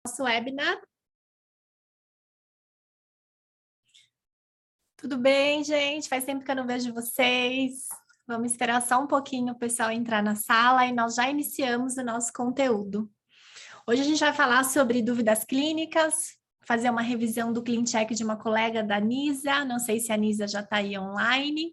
Nosso webinar. Tudo bem, gente? Faz tempo que eu não vejo vocês. Vamos esperar só um pouquinho o pessoal entrar na sala e nós já iniciamos o nosso conteúdo. Hoje a gente vai falar sobre dúvidas clínicas, fazer uma revisão do ClinCheck de uma colega da Nisa, não sei se a Nisa já está aí online.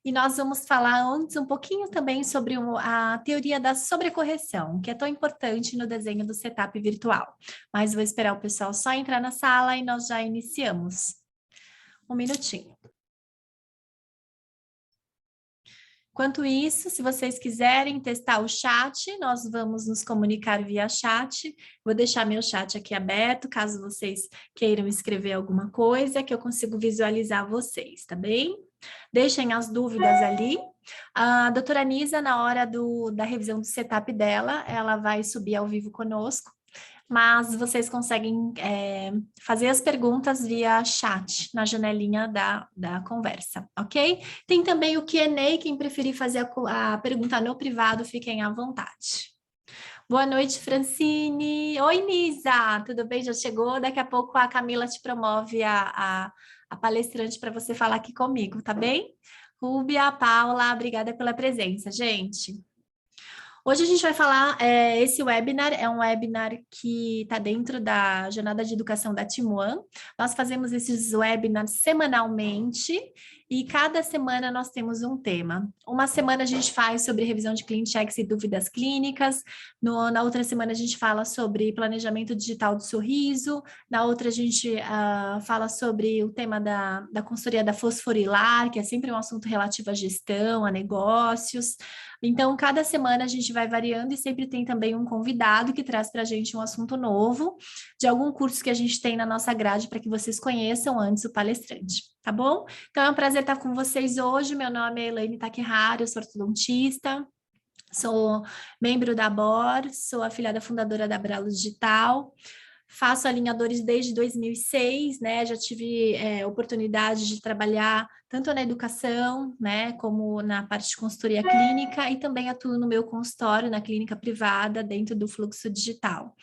E nós vamos falar antes um pouquinho também sobre a teoria da sobrecorreção, que é tão importante no desenho do setup virtual. Mas vou esperar o pessoal só entrar na sala e nós já iniciamos. Um minutinho. Enquanto isso, se vocês quiserem testar o chat, nós vamos nos comunicar via chat. Vou deixar meu chat aqui aberto, caso vocês queiram escrever alguma coisa, que eu consigo visualizar vocês, tá bem? Deixem as dúvidas ali. A doutora Nisa, na hora da revisão do setup dela, ela vai subir ao vivo conosco, mas vocês conseguem fazer as perguntas via chat, na janelinha da conversa, ok? Tem também o Q&A, quem preferir fazer a pergunta no privado, fiquem à vontade. Boa noite, Francine. Oi, Nisa, tudo bem? Já chegou? Daqui a pouco a Camila te promove a palestrante para você falar aqui comigo, tá bem? Rúbia, Paula, obrigada pela presença, gente. Hoje a gente vai falar, esse webinar é um webinar que está dentro da jornada de educação da Team One. Nós fazemos esses webinars semanalmente e cada semana nós temos um tema. Uma semana a gente faz sobre revisão de ClinChecks e dúvidas clínicas, na outra semana a gente fala sobre planejamento digital do sorriso, na outra a gente fala sobre o tema da consultoria da fosforilar, que é sempre um assunto relativo à gestão, a negócios. Então, cada semana a gente vai variando e sempre tem também um convidado que traz para a gente um assunto novo, de algum curso que a gente tem na nossa grade para que vocês conheçam antes o palestrante, tá bom? Então, é um prazer estar com vocês hoje. Meu nome é Elaine Takehara, eu sou ortodontista, sou membro da BOR, sou afiliada fundadora da Bralo Digital. Faço alinhadores desde 2006, né? Já tive oportunidade de trabalhar tanto na educação, né, como na parte de consultoria clínica e também atuo no meu consultório, na clínica privada, dentro do fluxo digital.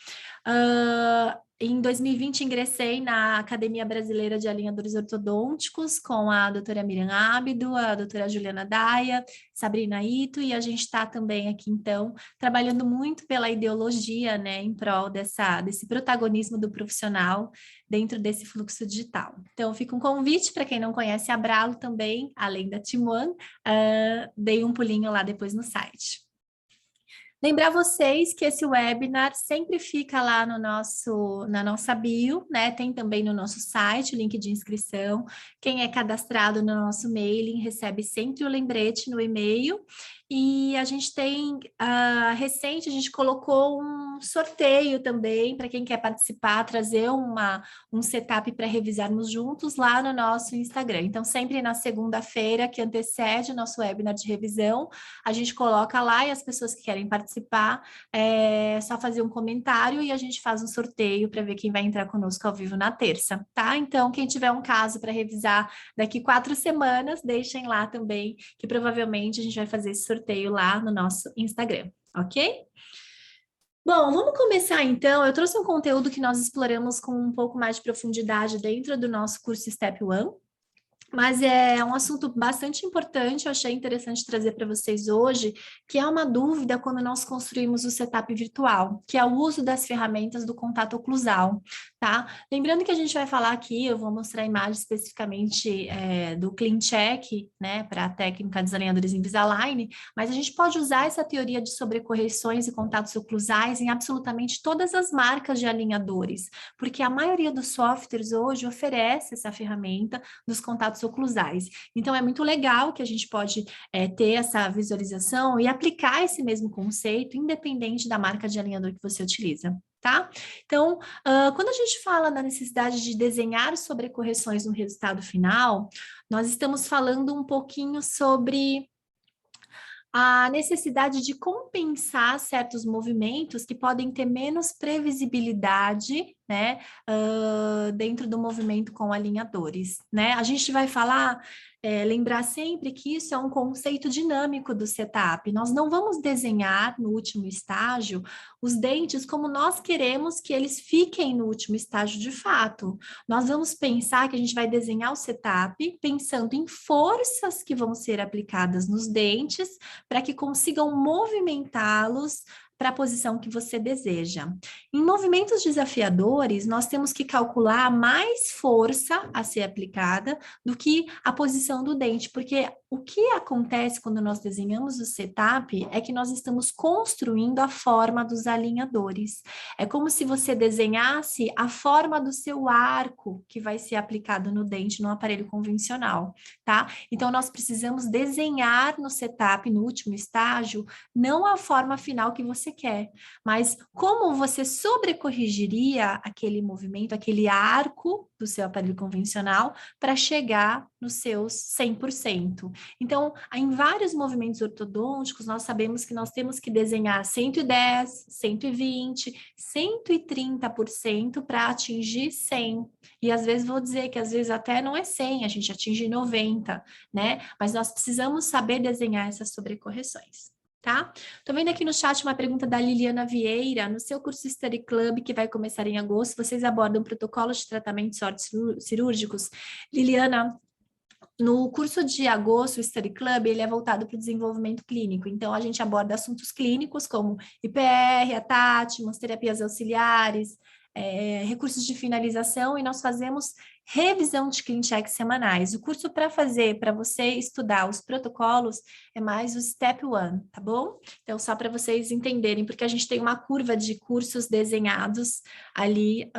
Em 2020, ingressei na Academia Brasileira de Alinhadores Ortodônticos com a doutora Miriam Ábido, a doutora Juliana Daia, Sabrina Ito, e a gente está também aqui, então, trabalhando muito pela ideologia, né, em prol desse protagonismo do profissional dentro desse fluxo digital. Então, fica um convite para quem não conhece a Bralo também, além da Team One, dei um pulinho lá depois no site. Lembrar vocês que esse webinar sempre fica lá na nossa bio, né? Tem também no nosso site o link de inscrição. Quem é cadastrado no nosso mailing recebe sempre o lembrete no e-mail. E a gente tem, recente, a gente colocou um sorteio também para quem quer participar, trazer um setup para revisarmos juntos lá no nosso Instagram. Então, sempre na segunda-feira, que antecede o nosso webinar de revisão, a gente coloca lá e as pessoas que querem participar, só fazer um comentário e a gente faz um sorteio para ver quem vai entrar conosco ao vivo na terça, tá? Então, quem tiver um caso para revisar daqui 4 semanas, deixem lá também, que provavelmente a gente vai fazer esse sorteio lá no nosso Instagram, ok? Bom, vamos começar então. Eu trouxe um conteúdo que nós exploramos com um pouco mais de profundidade dentro do nosso curso Step One, mas é um assunto bastante importante, eu achei interessante trazer para vocês hoje, que é uma dúvida quando nós construímos o setup virtual, que é o uso das ferramentas do contato oclusal, tá? Lembrando que a gente vai falar aqui, eu vou mostrar a imagem especificamente do ClinCheck, né, para a técnica dos alinhadores Invisalign, mas a gente pode usar essa teoria de sobrecorreções e contatos oclusais em absolutamente todas as marcas de alinhadores, porque a maioria dos softwares hoje oferece essa ferramenta dos contatos oclusais. Então, é muito legal que a gente pode ter essa visualização e aplicar esse mesmo conceito, independente da marca de alinhador que você utiliza, tá? Então, quando a gente fala na necessidade de desenhar sobrecorreções no resultado final, nós estamos falando um pouquinho sobre a necessidade de compensar certos movimentos que podem ter menos previsibilidade né, dentro do movimento com alinhadores, né? A gente vai falar, lembrar sempre que isso é um conceito dinâmico do setup. Nós não vamos desenhar no último estágio os dentes como nós queremos que eles fiquem no último estágio de fato. Nós vamos pensar que a gente vai desenhar o setup pensando em forças que vão ser aplicadas nos dentes para que consigam movimentá-los para a posição que você deseja. Em movimentos desafiadores, nós temos que calcular mais força a ser aplicada do que a posição do dente, porque o que acontece quando nós desenhamos o setup é que nós estamos construindo a forma dos alinhadores. É como se você desenhasse a forma do seu arco que vai ser aplicado no dente no aparelho convencional, tá? Então, nós precisamos desenhar no setup, no último estágio, não a forma final que você quer, mas como você sobrecorrigiria aquele movimento, aquele arco do seu aparelho convencional para chegar nos seus 100%. Então, em vários movimentos ortodônticos, nós sabemos que nós temos que desenhar 110, 120, 130% para atingir 100. E às vezes vou dizer que às vezes até não é 100, a gente atinge 90, né? Mas nós precisamos saber desenhar essas sobrecorreções. Tá? Tô vendo aqui no chat uma pergunta da Liliana Vieira. No seu curso Study Club, que vai começar em agosto, vocês abordam protocolos de tratamento de sortes cirúrgicos? Liliana, no curso de agosto, o Study Club, ele é voltado para o desenvolvimento clínico. Então, a gente aborda assuntos clínicos como IPR, ATAT, terapias auxiliares, recursos de finalização, e nós fazemos revisão de clean check semanais. O curso para fazer, para você estudar os protocolos, é mais o Step 1, tá bom? Então, só para vocês entenderem, porque a gente tem uma curva de cursos desenhados ali,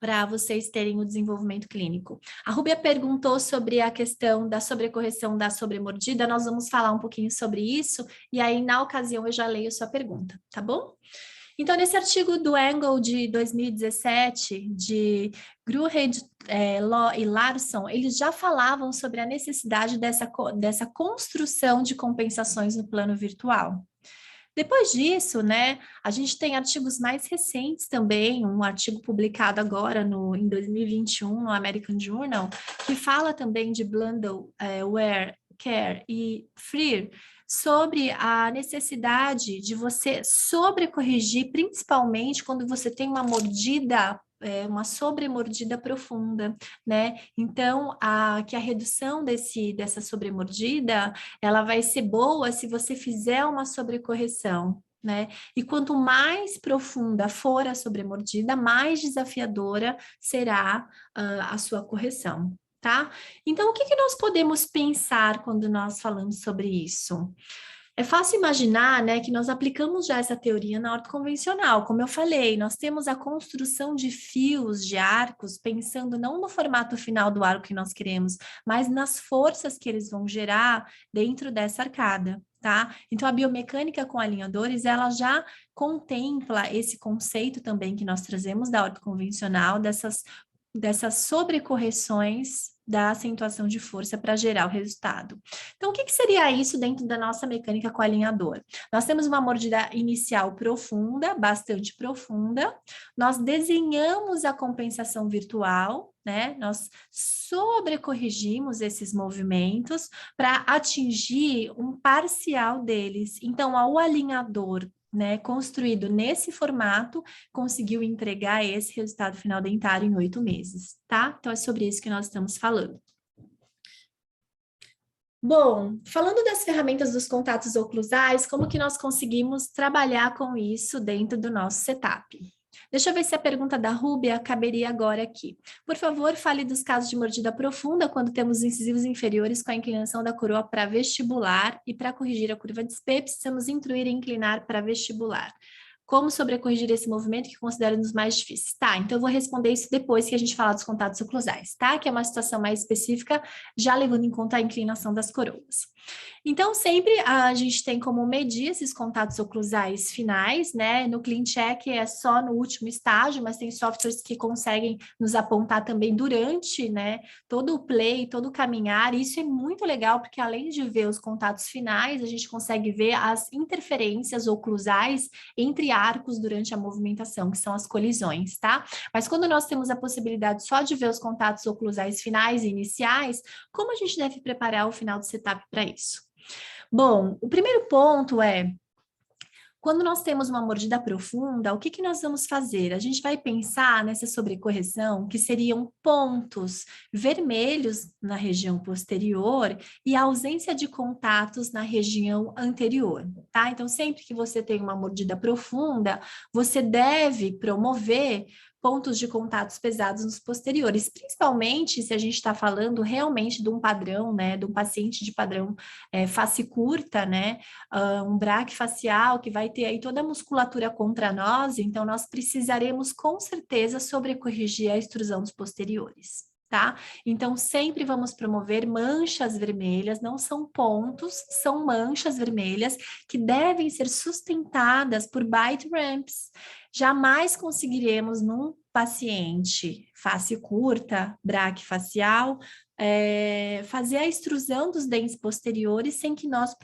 para vocês terem o desenvolvimento clínico. A Rúbia perguntou sobre a questão da sobrecorreção da sobremordida, nós vamos falar um pouquinho sobre isso, e aí, na ocasião, eu já leio sua pergunta, tá bom? Então, nesse artigo do Engel de 2017, de Gruhed, Law e Larson, eles já falavam sobre a necessidade dessa construção de compensações no plano virtual. Depois disso, né, a gente tem artigos mais recentes também, um artigo publicado agora em 2021 no American Journal, que fala também de Blundell, Ware, Kerr e Freer, sobre a necessidade de você sobrecorrigir, principalmente quando você tem uma mordida, uma sobremordida profunda, né? Então, que a redução dessa sobremordida, ela vai ser boa se você fizer uma sobrecorreção, né? E quanto mais profunda for a sobremordida, mais desafiadora será a sua correção. Tá? Então, o que nós podemos pensar quando nós falamos sobre isso? É fácil imaginar, né, que nós aplicamos já essa teoria na orto convencional. Como eu falei, nós temos a construção de fios, de arcos, pensando não no formato final do arco que nós queremos, mas nas forças que eles vão gerar dentro dessa arcada. Tá? Então, a biomecânica com alinhadores, ela já contempla esse conceito também que nós trazemos da orto convencional, dessas sobrecorreções da acentuação de força para gerar o resultado. Então, o que seria isso dentro da nossa mecânica com alinhador? Nós temos uma mordida inicial profunda, bastante profunda, nós desenhamos a compensação virtual, né? Nós sobrecorrigimos esses movimentos para atingir um parcial deles. Então, o alinhador, né, construído nesse formato, conseguiu entregar esse resultado final dentário em 8 meses, tá? Então, é sobre isso que nós estamos falando. Bom, falando das ferramentas dos contatos oclusais, como que nós conseguimos trabalhar com isso dentro do nosso setup? Deixa eu ver se a pergunta da Rúbia caberia agora aqui. Por favor, fale dos casos de mordida profunda quando temos incisivos inferiores com a inclinação da coroa para vestibular e para corrigir a curva de Spey, precisamos intruir e inclinar para vestibular. Como sobrecorrigir esse movimento que considero um dos mais difíceis? Tá, então eu vou responder isso depois que a gente falar dos contatos oclusais, tá? Que é uma situação mais específica, já levando em conta a inclinação das coroas. Então, sempre a gente tem como medir esses contatos oclusais finais, né? No Clean Check é só no último estágio, mas tem softwares que conseguem nos apontar também durante, né? Todo o play, todo o caminhar. E isso é muito legal, porque além de ver os contatos finais, a gente consegue ver as interferências oclusais entre arcos durante a movimentação, que são as colisões, tá? Mas quando nós temos a possibilidade só de ver os contatos oclusais finais e iniciais, como a gente deve preparar o final do setup para isso? Bom, o primeiro ponto é, quando nós temos uma mordida profunda, o que que nós vamos fazer? A gente vai pensar nessa sobrecorreção, que seriam pontos vermelhos na região posterior e a ausência de contatos na região anterior, tá? Então, sempre que você tem uma mordida profunda, você deve promover pontos de contatos pesados nos posteriores, principalmente se a gente está falando realmente de um padrão, né, de um paciente de padrão face curta, né, um braquifacial que vai ter aí toda a musculatura contra nós, então nós precisaremos com certeza sobrecorrigir a extrusão dos posteriores. Tá? Então, sempre vamos promover manchas vermelhas, não são pontos, são manchas vermelhas que devem ser sustentadas por bite ramps. Jamais conseguiremos num paciente face curta, braquifacial, fazer a extrusão dos dentes posteriores sem que nós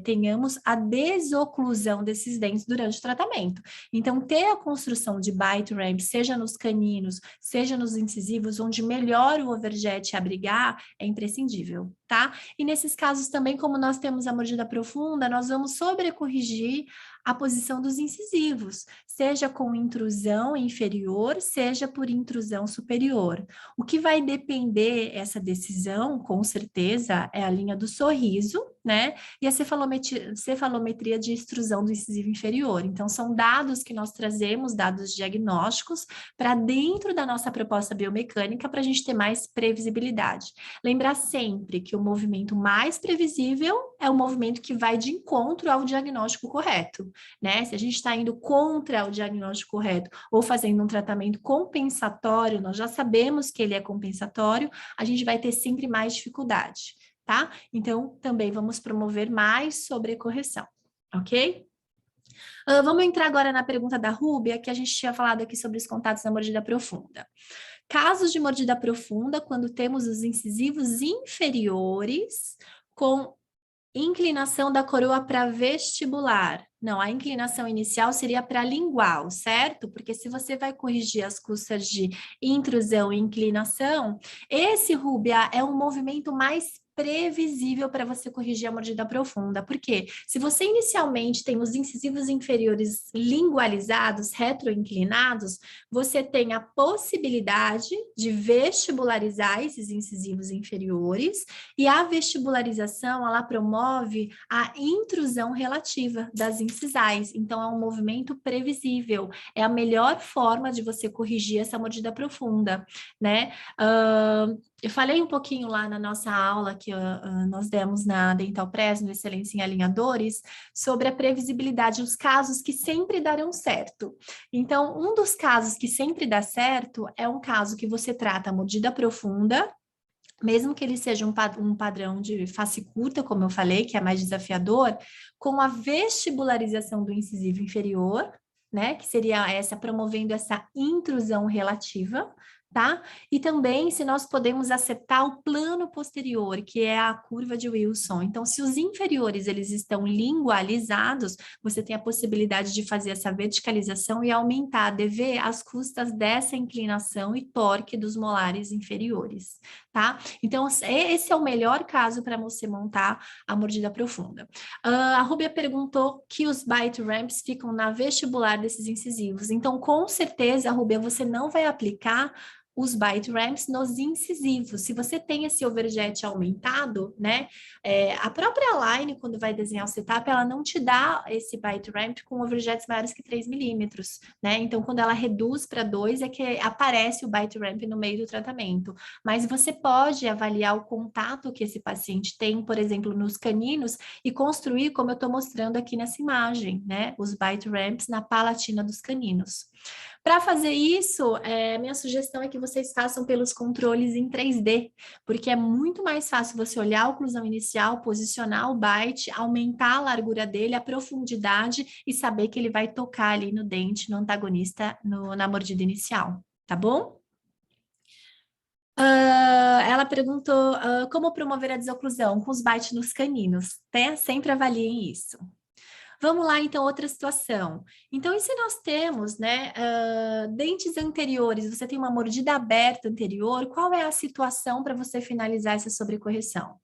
tenhamos a desoclusão desses dentes durante o tratamento. Então, ter a construção de bite ramp, seja nos caninos, seja nos incisivos, onde melhor o overjet abrigar, é imprescindível, tá? E nesses casos também, como nós temos a mordida profunda, nós vamos sobrecorrigir a posição dos incisivos, seja com intrusão inferior, seja por intrusão superior. O que vai depender essa decisão, com certeza, é a linha do sorriso, né? E a cefalometria de extrusão do incisivo inferior. Então, são dados que nós trazemos, dados diagnósticos, para dentro da nossa proposta biomecânica, para a gente ter mais previsibilidade. Lembrar sempre que o movimento mais previsível é o movimento que vai de encontro ao diagnóstico correto, né? Se a gente está indo contra o diagnóstico correto ou fazendo um tratamento compensatório, nós já sabemos que ele é compensatório, a gente vai ter sempre mais dificuldade, tá? Então, também vamos promover mais sobrecorreção, ok? Vamos entrar agora na pergunta da Rúbia, que a gente tinha falado aqui sobre os contatos na mordida profunda. Casos de mordida profunda, quando temos os incisivos inferiores com inclinação da coroa para vestibular. Não, a inclinação inicial seria para lingual, certo? Porque se você vai corrigir as custas de intrusão e inclinação, esse, Rúbia, é um movimento mais previsível para você corrigir a mordida profunda. Por quê? Se você inicialmente tem os incisivos inferiores lingualizados, retroinclinados, você tem a possibilidade de vestibularizar esses incisivos inferiores, e a vestibularização, ela promove a intrusão relativa das incisais. Então, é um movimento previsível. É a melhor forma de você corrigir essa mordida profunda, né? Eu falei um pouquinho lá na nossa aula que nós demos na Dental Press, no Excelência em Alinhadores, sobre a previsibilidade, os casos que sempre darão certo. Então, um dos casos que sempre dá certo é um caso que você trata a mordida profunda, mesmo que ele seja um padrão de face curta, como eu falei, que é mais desafiador, com a vestibularização do incisivo inferior, né, que seria essa, promovendo essa intrusão relativa, tá? E também se nós podemos acertar o plano posterior, que é a curva de Wilson. Então, se os inferiores, eles estão lingualizados, você tem a possibilidade de fazer essa verticalização e aumentar, dever as custas dessa inclinação e torque dos molares inferiores, tá? Então, esse é o melhor caso para você montar a mordida profunda. A Rúbia perguntou que os bite ramps ficam na vestibular desses incisivos. Então, com certeza, Rúbia, você não vai aplicar os bite ramps nos incisivos. Se você tem esse overjet aumentado, né, a própria Line, quando vai desenhar o setup, ela não te dá esse bite ramp com overjets maiores que 3 milímetros, né? Então, quando ela reduz para 2, é que aparece o bite ramp no meio do tratamento. Mas você pode avaliar o contato que esse paciente tem, por exemplo, nos caninos, e construir, como eu estou mostrando aqui nessa imagem, né, os bite ramps na palatina dos caninos. Para fazer isso, minha sugestão é que vocês façam pelos controles em 3D, porque é muito mais fácil você olhar a oclusão inicial, posicionar o bite, aumentar a largura dele, a profundidade e saber que ele vai tocar ali no dente, no antagonista, na mordida inicial, tá bom? Ela perguntou como promover a desoclusão com os bites nos caninos, né? Sempre avaliem isso. Vamos lá, então, outra situação. Então, e se nós temos, né, dentes anteriores, você tem uma mordida aberta anterior, qual é a situação para você finalizar essa sobrecorreção?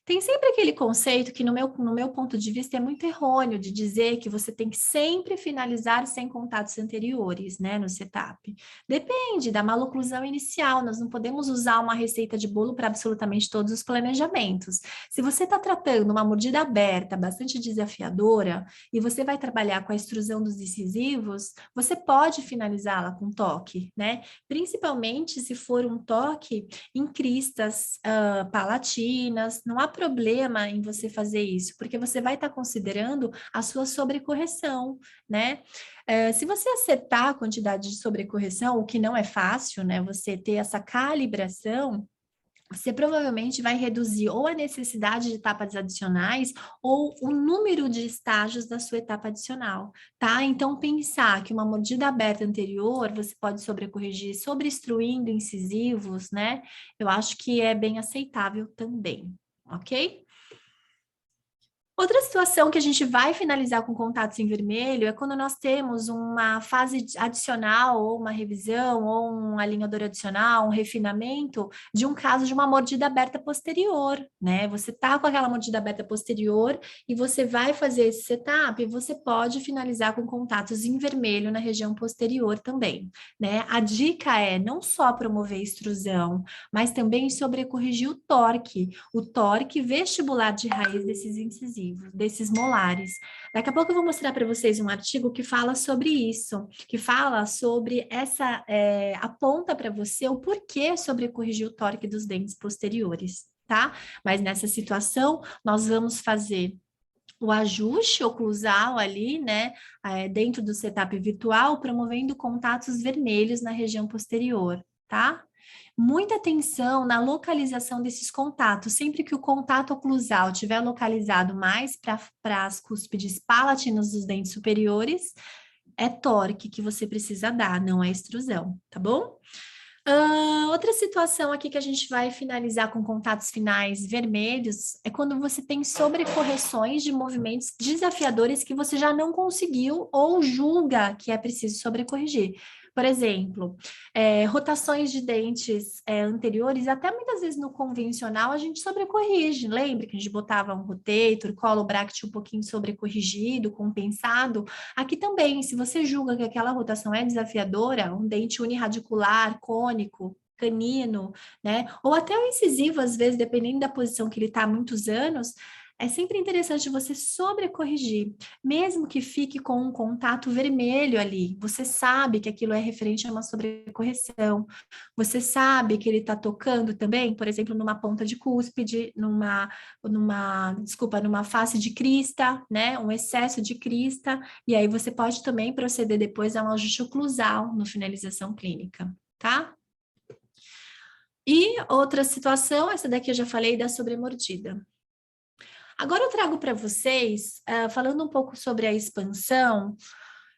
Tem sempre aquele conceito que, no meu ponto de vista, é muito errôneo de dizer que você tem que sempre finalizar sem contatos anteriores, né, no setup. Depende da maloclusão inicial, nós não podemos usar uma receita de bolo para absolutamente todos os planejamentos. Se você está tratando uma mordida aberta, bastante desafiadora, e você vai trabalhar com a extrusão dos incisivos, você pode finalizá-la com toque, né? Principalmente se for um toque em cristas palatinas, não há problema em você fazer isso, porque você vai estar considerando a sua sobrecorreção, né? Se você acertar a quantidade de sobrecorreção, o que não é fácil, né? Você ter essa calibração, você provavelmente vai reduzir ou a necessidade de etapas adicionais ou o número de estágios da sua etapa adicional, tá? Então, pensar que uma mordida aberta anterior, você pode sobrecorrigir sobreextruindo incisivos, né? Eu acho que é bem aceitável também, ok? Outra situação que a gente vai finalizar com contatos em vermelho é quando nós temos uma fase adicional, ou uma revisão, ou um alinhador adicional, um refinamento de um caso de uma mordida aberta posterior, né? Você tá com aquela mordida aberta posterior e você vai fazer esse setup, e você pode finalizar com contatos em vermelho na região posterior também, né? A dica é não só promover extrusão, mas também sobrecorrigir o torque vestibular de raiz desses incisivos, desses molares. Daqui a pouco eu vou mostrar para vocês um artigo que fala sobre isso, que fala sobre essa, aponta para você o porquê sobrecorrigir o torque dos dentes posteriores, tá? Mas nessa situação, nós vamos fazer o ajuste oclusal ali, né, dentro do setup virtual, promovendo contatos vermelhos na região posterior, tá? Muita atenção na localização desses contatos. Sempre que o contato oclusal estiver localizado mais para as cúspides palatinas dos dentes superiores, é torque que você precisa dar, não é extrusão, tá bom? Outra situação aqui que a gente vai finalizar com contatos finais vermelhos é quando você tem sobrecorreções de movimentos desafiadores que você já não conseguiu ou julga que é preciso sobrecorrigir. Por exemplo, rotações de dentes anteriores, até muitas vezes no convencional a gente sobrecorrige. Lembra que a gente botava um rotator, colo bracte um pouquinho sobrecorrigido, compensado? Aqui também, se você julga que aquela rotação é desafiadora, um dente uniradicular, cônico, canino, né? Ou até o incisivo, às vezes, dependendo da posição que ele está há muitos anos, é sempre interessante você sobrecorrigir, mesmo que fique com um contato vermelho ali. Você sabe que aquilo é referente a uma sobrecorreção. Você sabe que ele está tocando também, por exemplo, numa ponta de cúspide, numa face de crista, né? Um excesso de crista. E aí você pode também proceder depois a um ajuste oclusal no finalização clínica, tá? E outra situação, essa daqui eu já falei da sobremordida. Agora eu trago para vocês, falando um pouco sobre a expansão,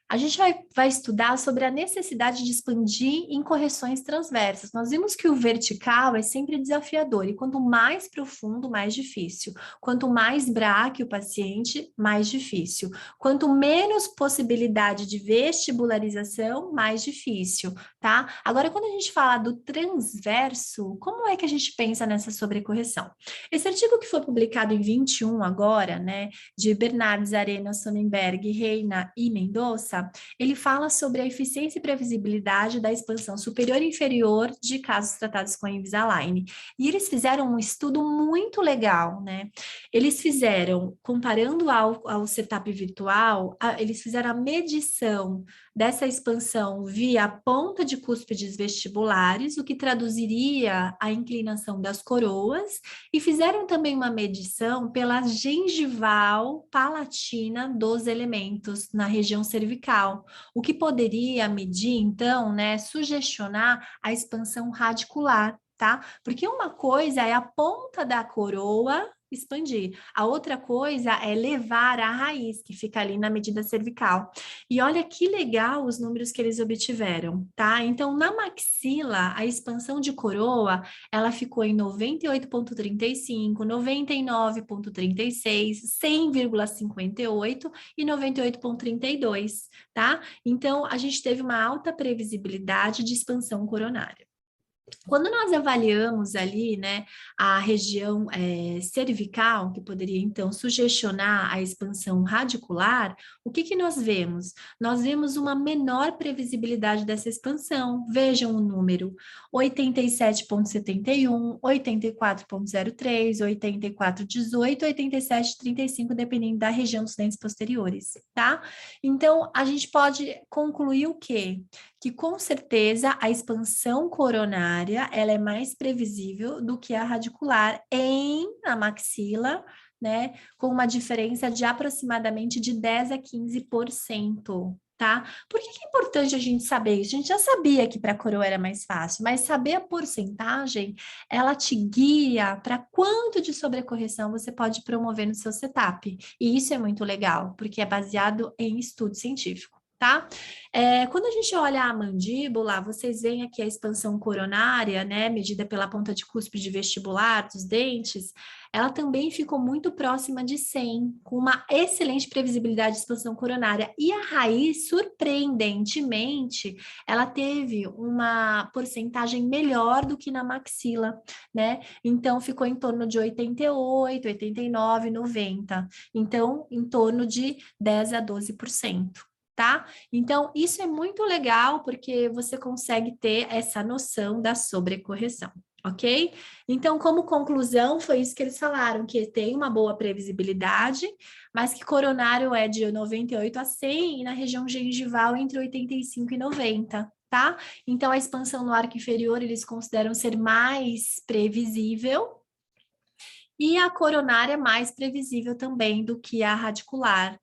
a gente vai estudar sobre a necessidade de expandir em correções transversas. Nós vimos que o vertical é sempre desafiador, e quanto mais profundo, mais difícil. Quanto mais braque o paciente, mais difícil. Quanto menos possibilidade de vestibularização, mais difícil, tá? Agora, quando a gente fala do transverso, como é que a gente pensa nessa sobrecorreção? Esse artigo que foi publicado em 21 agora, né, de Bernardes, Arenas, Sonnenberg, Reina e Mendonça, ele fala sobre a eficiência e previsibilidade da expansão superior e inferior de casos tratados com a Invisalign. E eles fizeram um estudo muito legal, né? Eles fizeram, comparando ao setup virtual, eles fizeram a medição dessa expansão via ponta de cúspides vestibulares, o que traduziria a inclinação das coroas, e fizeram também uma medição pela gengival palatina dos elementos na região cervical, o que poderia medir, então, né, sugestionar a expansão radicular, tá? Porque uma coisa é a ponta da coroa expandir. A outra coisa é levar a raiz, que fica ali na medida cervical. E olha que legal os números que eles obtiveram, tá? Então, na maxila, a expansão de coroa, ela ficou em 98,35, 99,36, 100,58 e 98,32, tá? Então, a gente teve uma alta previsibilidade de expansão coronária. Quando nós avaliamos ali, né, a região cervical, que poderia então sugestionar a expansão radicular, o que nós vemos? Nós vemos uma menor previsibilidade dessa expansão. Vejam o número: 87,71, 84,03, 84,18, 87,35, dependendo da região dos dentes posteriores, tá? Então, a gente pode concluir o quê? Que com certeza a expansão coronária ela é mais previsível do que a radicular na maxila, né? Com uma diferença de aproximadamente de 10 a 15%. Tá? Por que é importante a gente saber isso? A gente já sabia que para a coroa era mais fácil, mas saber a porcentagem, ela te guia para quanto de sobrecorreção você pode promover no seu setup. E isso é muito legal, porque é baseado em estudo científico. Tá? Quando a gente olha a mandíbula, vocês veem aqui a expansão coronária, né, medida pela ponta de cúspide vestibular dos dentes, ela também ficou muito próxima de 100, com uma excelente previsibilidade de expansão coronária. E a raiz, surpreendentemente, ela teve uma porcentagem melhor do que na maxila, né? Então, ficou em torno de 88, 89, 90. Então, em torno de 10 a 12%. Tá? Então, isso é muito legal porque você consegue ter essa noção da sobrecorreção, ok? Então, como conclusão, foi isso que eles falaram, que tem uma boa previsibilidade, mas que coronário é de 98 a 100 e na região gengival entre 85 e 90, tá? Então, a expansão no arco inferior eles consideram ser mais previsível e a coronária mais previsível também do que a radicular.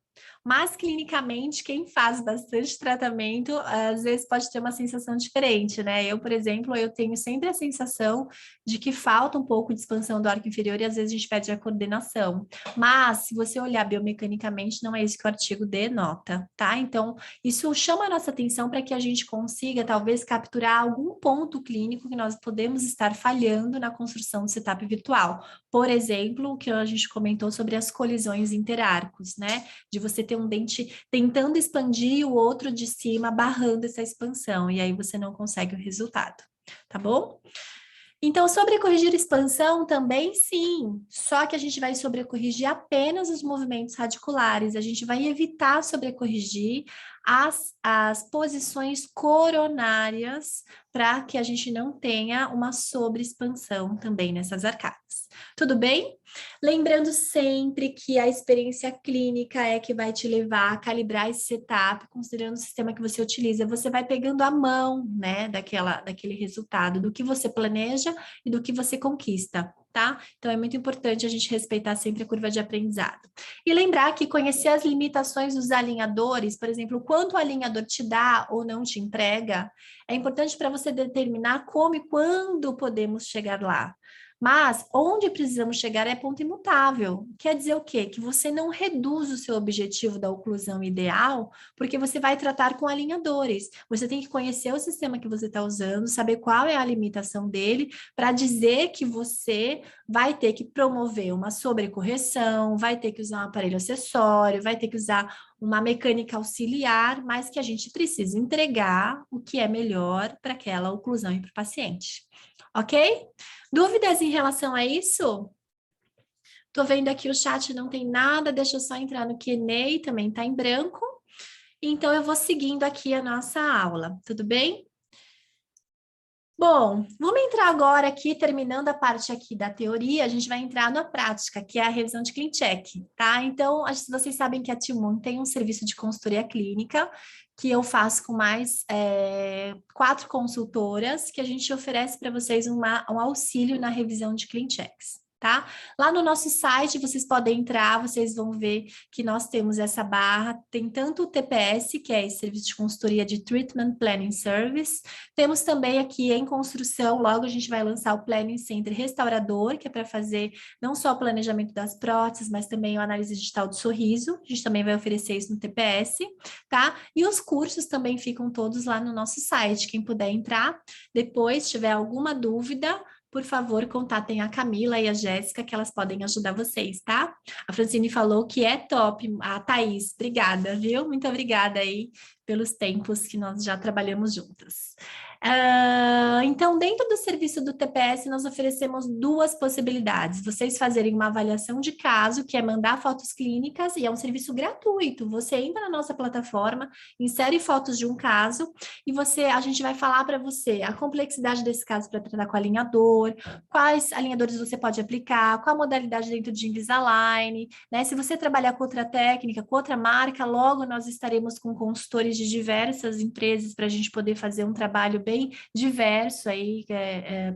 Mas, clinicamente, quem faz bastante tratamento, às vezes pode ter uma sensação diferente, né? Eu, por exemplo, eu tenho sempre a sensação de que falta um pouco de expansão do arco inferior e às vezes a gente pede a coordenação. Mas, se você olhar biomecanicamente, não é isso que o artigo denota, tá? Então, isso chama a nossa atenção para que a gente consiga, talvez, capturar algum ponto clínico que nós podemos estar falhando na construção do setup virtual. Por exemplo, o que a gente comentou sobre as colisões interarcos, né? De você ter um dente tentando expandir e o outro de cima barrando essa expansão, e aí você não consegue o resultado, tá bom? Então, sobrecorrigir expansão também sim, só que a gente vai sobrecorrigir apenas os movimentos radiculares, a gente vai evitar sobrecorrigir as posições coronárias para que a gente não tenha uma sobreexpansão também nessas arcadas. Tudo bem? Lembrando sempre que a experiência clínica é que vai te levar a calibrar esse setup, considerando o sistema que você utiliza. Você vai pegando a mão, né, daquele resultado, do que você planeja e do que você conquista, tá? Então, é muito importante a gente respeitar sempre a curva de aprendizado. E lembrar que conhecer as limitações dos alinhadores, por exemplo, quanto o alinhador te dá ou não te entrega, é importante para você determinar como e quando podemos chegar lá. Mas onde precisamos chegar é ponto imutável. Quer dizer o quê? Que você não reduz o seu objetivo da oclusão ideal, porque você vai tratar com alinhadores. Você tem que conhecer o sistema que você está usando, saber qual é a limitação dele, para dizer que você vai ter que promover uma sobrecorreção, vai ter que usar um aparelho acessório, vai ter que usar uma mecânica auxiliar, mas que a gente precisa entregar o que é melhor para aquela oclusão e para o paciente. Ok? Dúvidas em relação a isso? Tô vendo aqui o chat não tem nada, deixa eu só entrar no Q&A, também tá em branco. Então, eu vou seguindo aqui a nossa aula, tudo bem? Bom, vamos entrar agora aqui, terminando a parte aqui da teoria, a gente vai entrar na prática, que é a revisão de ClinCheck, tá? Então, vocês sabem que a Timon tem um serviço de consultoria clínica, que eu faço com mais 4 consultoras, que a gente oferece para vocês um auxílio na revisão de ClinChecks. tá? Lá no nosso site, vocês podem entrar, vocês vão ver que nós temos essa barra, tem tanto o TPS, que é esse serviço de consultoria de Treatment Planning Service, temos também aqui em construção, logo a gente vai lançar o Planning Center Restaurador, que é para fazer não só o planejamento das próteses, mas também a análise digital do sorriso, a gente também vai oferecer isso no TPS, tá? E os cursos também ficam todos lá no nosso site, quem puder entrar, depois, se tiver alguma dúvida, por favor, contatem a Camila e a Jéssica, que elas podem ajudar vocês, tá? A Francine falou que é top. A Thaís, obrigada, viu? Muito obrigada aí pelos tempos que nós já trabalhamos juntas. Então, dentro do serviço do TPS, nós oferecemos duas possibilidades. Vocês fazerem uma avaliação de caso, que é mandar fotos clínicas, e é um serviço gratuito. Você entra na nossa plataforma, insere fotos de um caso, e a gente vai falar para você a complexidade desse caso para tratar com alinhador, quais alinhadores você pode aplicar, qual a modalidade dentro de Invisalign, né? Se você trabalhar com outra técnica, com outra marca, logo nós estaremos com consultores de diversas empresas para a gente poder fazer um trabalho bem diverso aí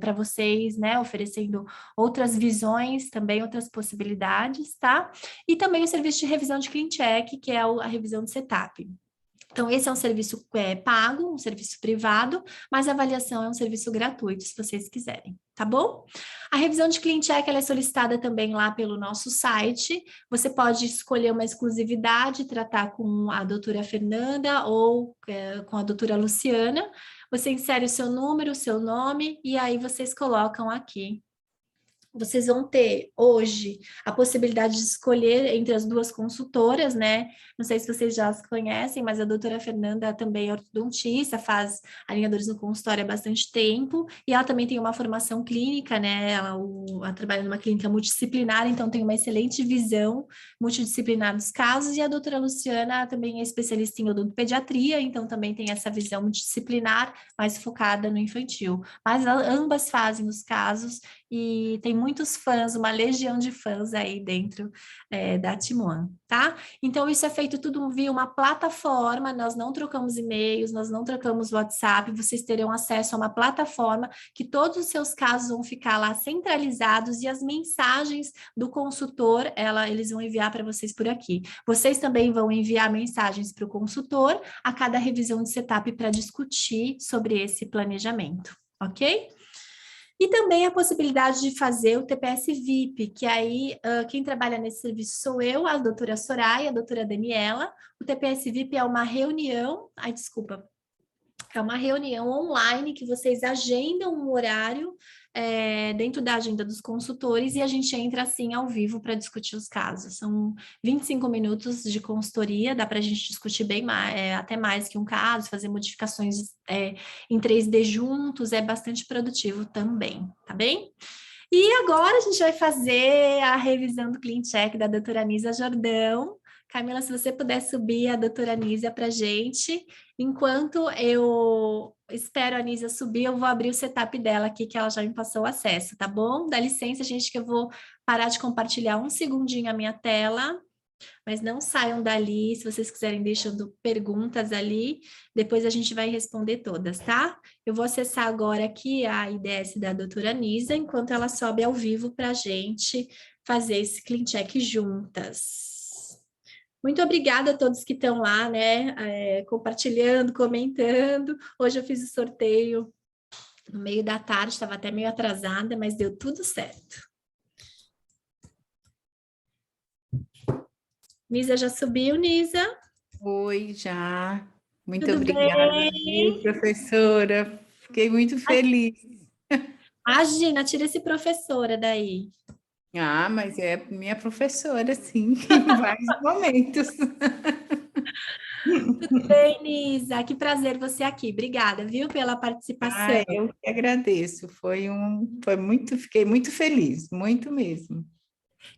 para vocês, né? Oferecendo outras visões, também outras possibilidades, tá? E também o serviço de revisão de Clean Check, que é a revisão de setup. Então, esse é um serviço pago, um serviço privado, mas a avaliação é um serviço gratuito, se vocês quiserem, tá bom? A revisão de Clean Check, ela é solicitada também lá pelo nosso site. Você pode escolher uma exclusividade, tratar com a doutora Fernanda ou com a doutora Luciana. Você insere o seu número, o seu nome, e aí vocês colocam aqui. Vocês vão ter hoje a possibilidade de escolher entre as duas consultoras, né? Não sei se vocês já as conhecem, mas a doutora Fernanda também é ortodontista, faz alinhadores no consultório há bastante tempo, e ela também tem uma formação clínica, né? Ela trabalha numa clínica multidisciplinar, então tem uma excelente visão multidisciplinar dos casos, e a doutora Luciana também é especialista em odontopediatria, então também tem essa visão multidisciplinar, mais focada no infantil. Mas ambas fazem os casos, e tem muitos fãs, uma legião de fãs aí dentro da Timoan, tá? Então, isso é feito tudo via uma plataforma, nós não trocamos e-mails, nós não trocamos WhatsApp, vocês terão acesso a uma plataforma que todos os seus casos vão ficar lá centralizados e as mensagens do consultor, eles vão enviar para vocês por aqui. Vocês também vão enviar mensagens para o consultor a cada revisão de setup para discutir sobre esse planejamento, ok? E também a possibilidade de fazer o TPS VIP, que aí quem trabalha nesse serviço sou eu, a doutora Soraya, a doutora Daniela. O TPS VIP é uma reunião, é uma reunião online que vocês agendam um horário dentro da agenda dos consultores e a gente entra assim ao vivo para discutir os casos. São 25 minutos de consultoria, dá para a gente discutir bem mais, até mais que um caso, fazer modificações em 3D juntos, é bastante produtivo também, tá bem? E agora a gente vai fazer a revisão do Clean Check da doutora Nisa Jordão. Camila, se você puder subir a doutora Nísia para a gente, enquanto eu espero a Nísia subir, eu vou abrir o setup dela aqui, que ela já me passou o acesso, tá bom? Dá licença, gente, que eu vou parar de compartilhar um segundinho a minha tela, mas não saiam dali, se vocês quiserem deixando perguntas ali, depois a gente vai responder todas, tá? Eu vou acessar agora aqui a IDS da doutora Nísia, enquanto ela sobe ao vivo para a gente fazer esse Clean Check juntas. Muito obrigada a todos que estão lá, né, compartilhando, comentando. Hoje eu fiz o sorteio no meio da tarde, estava até meio atrasada, mas deu tudo certo. Nisa já subiu, Nisa? Oi, já. Muito Tudo obrigada, bem? professora. Fiquei muito feliz. Imagina, tira esse professora daí. Ah, mas é minha professora, sim, em vários momentos. Tudo bem, Nisa? Que prazer você aqui. Obrigada, viu, pela participação. Eu que agradeço. Fiquei muito feliz, muito mesmo.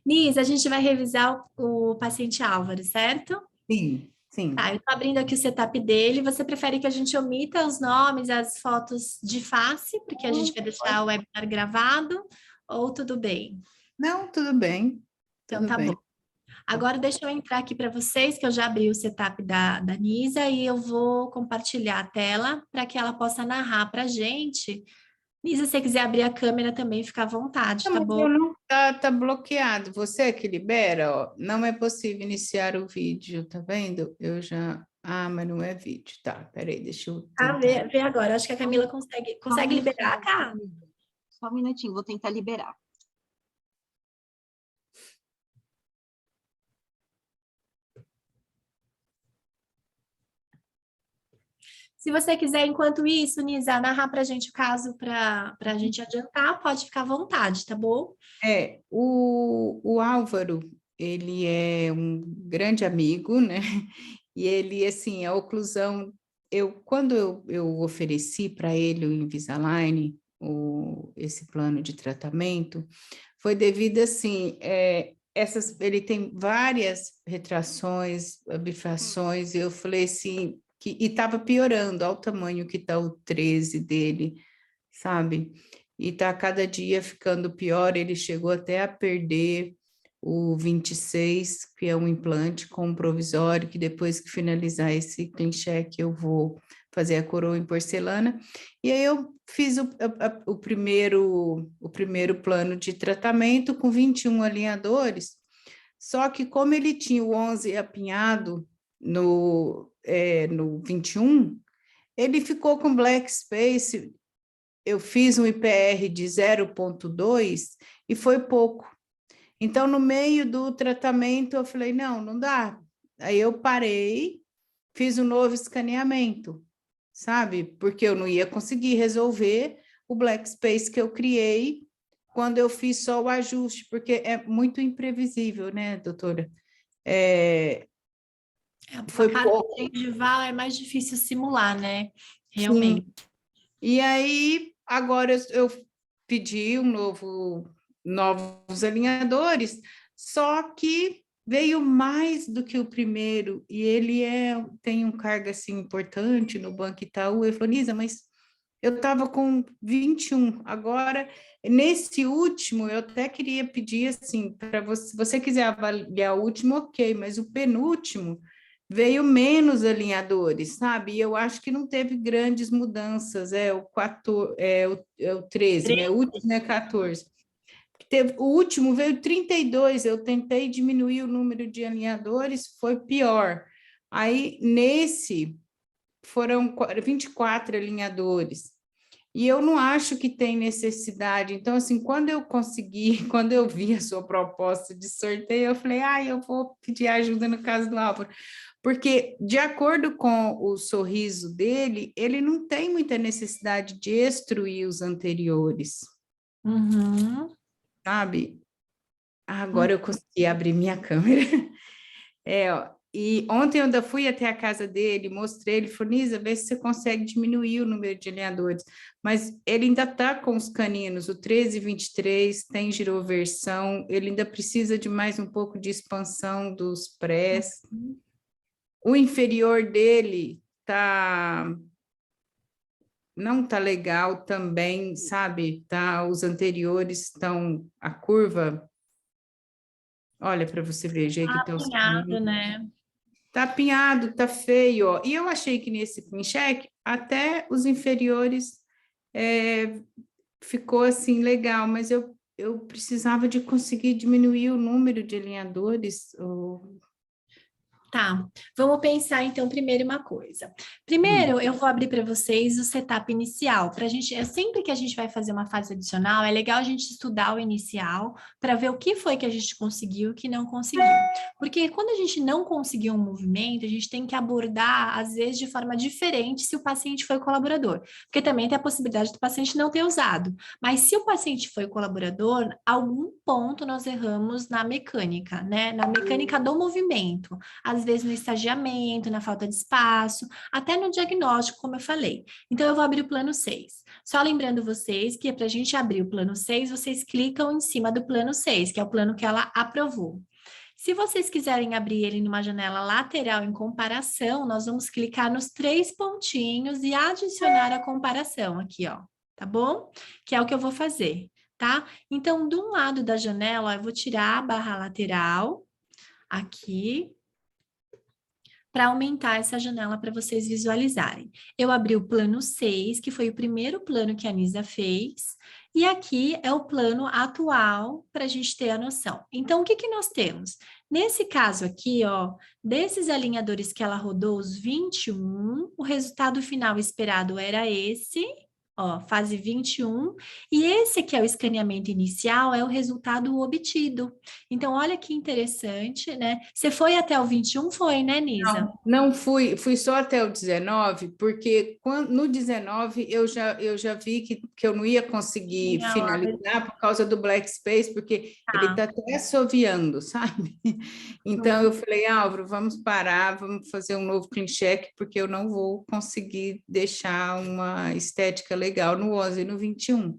Nisa, a gente vai revisar o paciente Álvaro, certo? Sim, sim. Tá, eu tô abrindo aqui o setup dele. Você prefere que a gente omita os nomes, as fotos de face, porque a gente vai deixar o webinar gravado, ou tudo bem? Não, tudo bem, Então tudo tá bom. bem. Agora deixa eu entrar aqui para vocês, que eu já abri o setup da Nisa e eu vou compartilhar a tela para que ela possa narrar para a gente E se você quiser abrir a câmera também, fica à vontade, Não, tá mas bom? eu não tá bloqueado. Você é que libera, ó. Não é possível iniciar o vídeo, tá vendo? Eu já. Ah, mas não é vídeo. Tá, peraí, deixa eu Ah, tentar. vê agora. Acho que a Camila Só um consegue liberar, minutinho, cá. só um minutinho, vou tentar liberar. Se você quiser, enquanto isso, Nisa, narrar para a gente o caso para a gente adiantar, pode ficar à vontade, tá bom? O Álvaro, ele é um grande amigo, né? E ele, assim, a oclusão, quando eu ofereci para ele o Invisalign, esse plano de tratamento, foi devido, assim, ele tem várias retrações, bifrações, e eu falei assim, e estava piorando, ao tamanho que está o 13 dele, sabe? E tá cada dia ficando pior, ele chegou até a perder o 26, que é um implante com um provisório, que depois que finalizar esse clean check eu vou fazer a coroa em porcelana. E aí eu fiz o primeiro plano de tratamento com 21 alinhadores, só que como ele tinha o 11 apinhado no 21, ele ficou com black space. Eu fiz um IPR de 0,2 e foi pouco. Então, no meio do tratamento, eu falei, não dá. Aí eu parei, fiz um novo escaneamento, sabe? Porque eu não ia conseguir resolver o black space que eu criei quando eu fiz só o ajuste, porque é muito imprevisível, né, doutora? A Foi cada pouco. gengival é mais difícil simular, né? Realmente. Sim. E aí, agora eu pedi novos alinhadores, só que veio mais do que o primeiro, e ele tem um cargo assim importante no Banco Itaú. Eu falei, Nisa, mas eu estava com 21, agora, nesse último, eu até queria pedir assim, para você, se você quiser avaliar o último, ok, mas o penúltimo veio menos alinhadores, sabe? E eu acho que não teve grandes mudanças, o 14, é o 13, né? O último é 14. O último veio 32, eu tentei diminuir o número de alinhadores, foi pior. Aí, nesse, foram 24 alinhadores. E eu não acho que tem necessidade. Então, assim, quando eu consegui, quando eu vi a sua proposta de sorteio, eu falei, eu vou pedir ajuda no caso do Álvaro. Porque, de acordo com o sorriso dele, ele não tem muita necessidade de extruir os anteriores, Uhum. sabe? Agora eu consegui abrir minha câmera. Ó, e ontem eu ainda fui até a casa dele, mostrei, ele falou, Nisa, vê se você consegue diminuir o número de alinhadores. Mas ele ainda está com os caninos, o 13 e 23 tem giroversão, ele ainda precisa de mais um pouco de expansão dos prés. O inferior dele não tá legal também, sabe? Os anteriores estão, a curva, olha para você ver, o jeito que estão os Apinhado, caninos. né? Tá apinhado, tá feio, ó. E eu achei que nesse clean check, até os inferiores ficou assim legal, mas eu precisava de conseguir diminuir o número de alinhadores. Tá, vamos pensar então primeiro uma coisa. Primeiro, eu vou abrir para vocês o setup inicial. Para a gente, sempre que a gente vai fazer uma fase adicional, é legal a gente estudar o inicial para ver o que foi que a gente conseguiu e o que não conseguiu. Porque quando a gente não conseguiu um movimento, a gente tem que abordar, às vezes, de forma diferente se o paciente foi colaborador. Porque também tem a possibilidade do paciente não ter usado. Mas se o paciente foi colaborador, algum ponto nós erramos na mecânica, né? Na mecânica do movimento. Às vezes no estagiamento, na falta de espaço, até no diagnóstico, como eu falei. Então, eu vou abrir o plano 6. Só lembrando vocês que para a gente abrir o plano 6, vocês clicam em cima do plano 6, que é o plano que ela aprovou. Se vocês quiserem abrir ele numa janela lateral em comparação, nós vamos clicar nos 3 pontinhos e adicionar a comparação aqui, ó, tá bom? Que é o que eu vou fazer, tá? Então, de um lado da janela, ó, eu vou tirar a barra lateral aqui. para aumentar essa janela para vocês visualizarem. Eu abri o plano 6, que foi o primeiro plano que a Nisa fez, e aqui é o plano atual para a gente ter a noção. Então, o que que nós temos? Nesse caso aqui, ó, desses alinhadores que ela rodou, os 21, o resultado final esperado era esse, ó, fase 21, e esse que é o escaneamento inicial é o resultado obtido. Então, olha que interessante, né? Você foi até o 21, foi, né, Nisa? Não fui só até o 19, porque no 19 eu já vi que eu não ia conseguir Tinha lá, finalizar por causa do Black Space, porque ele tá. está até assoviando, sabe? Então eu falei, Álvaro, vamos parar, vamos fazer um novo clean check, porque eu não vou conseguir deixar uma estética legal no 11 e no 21.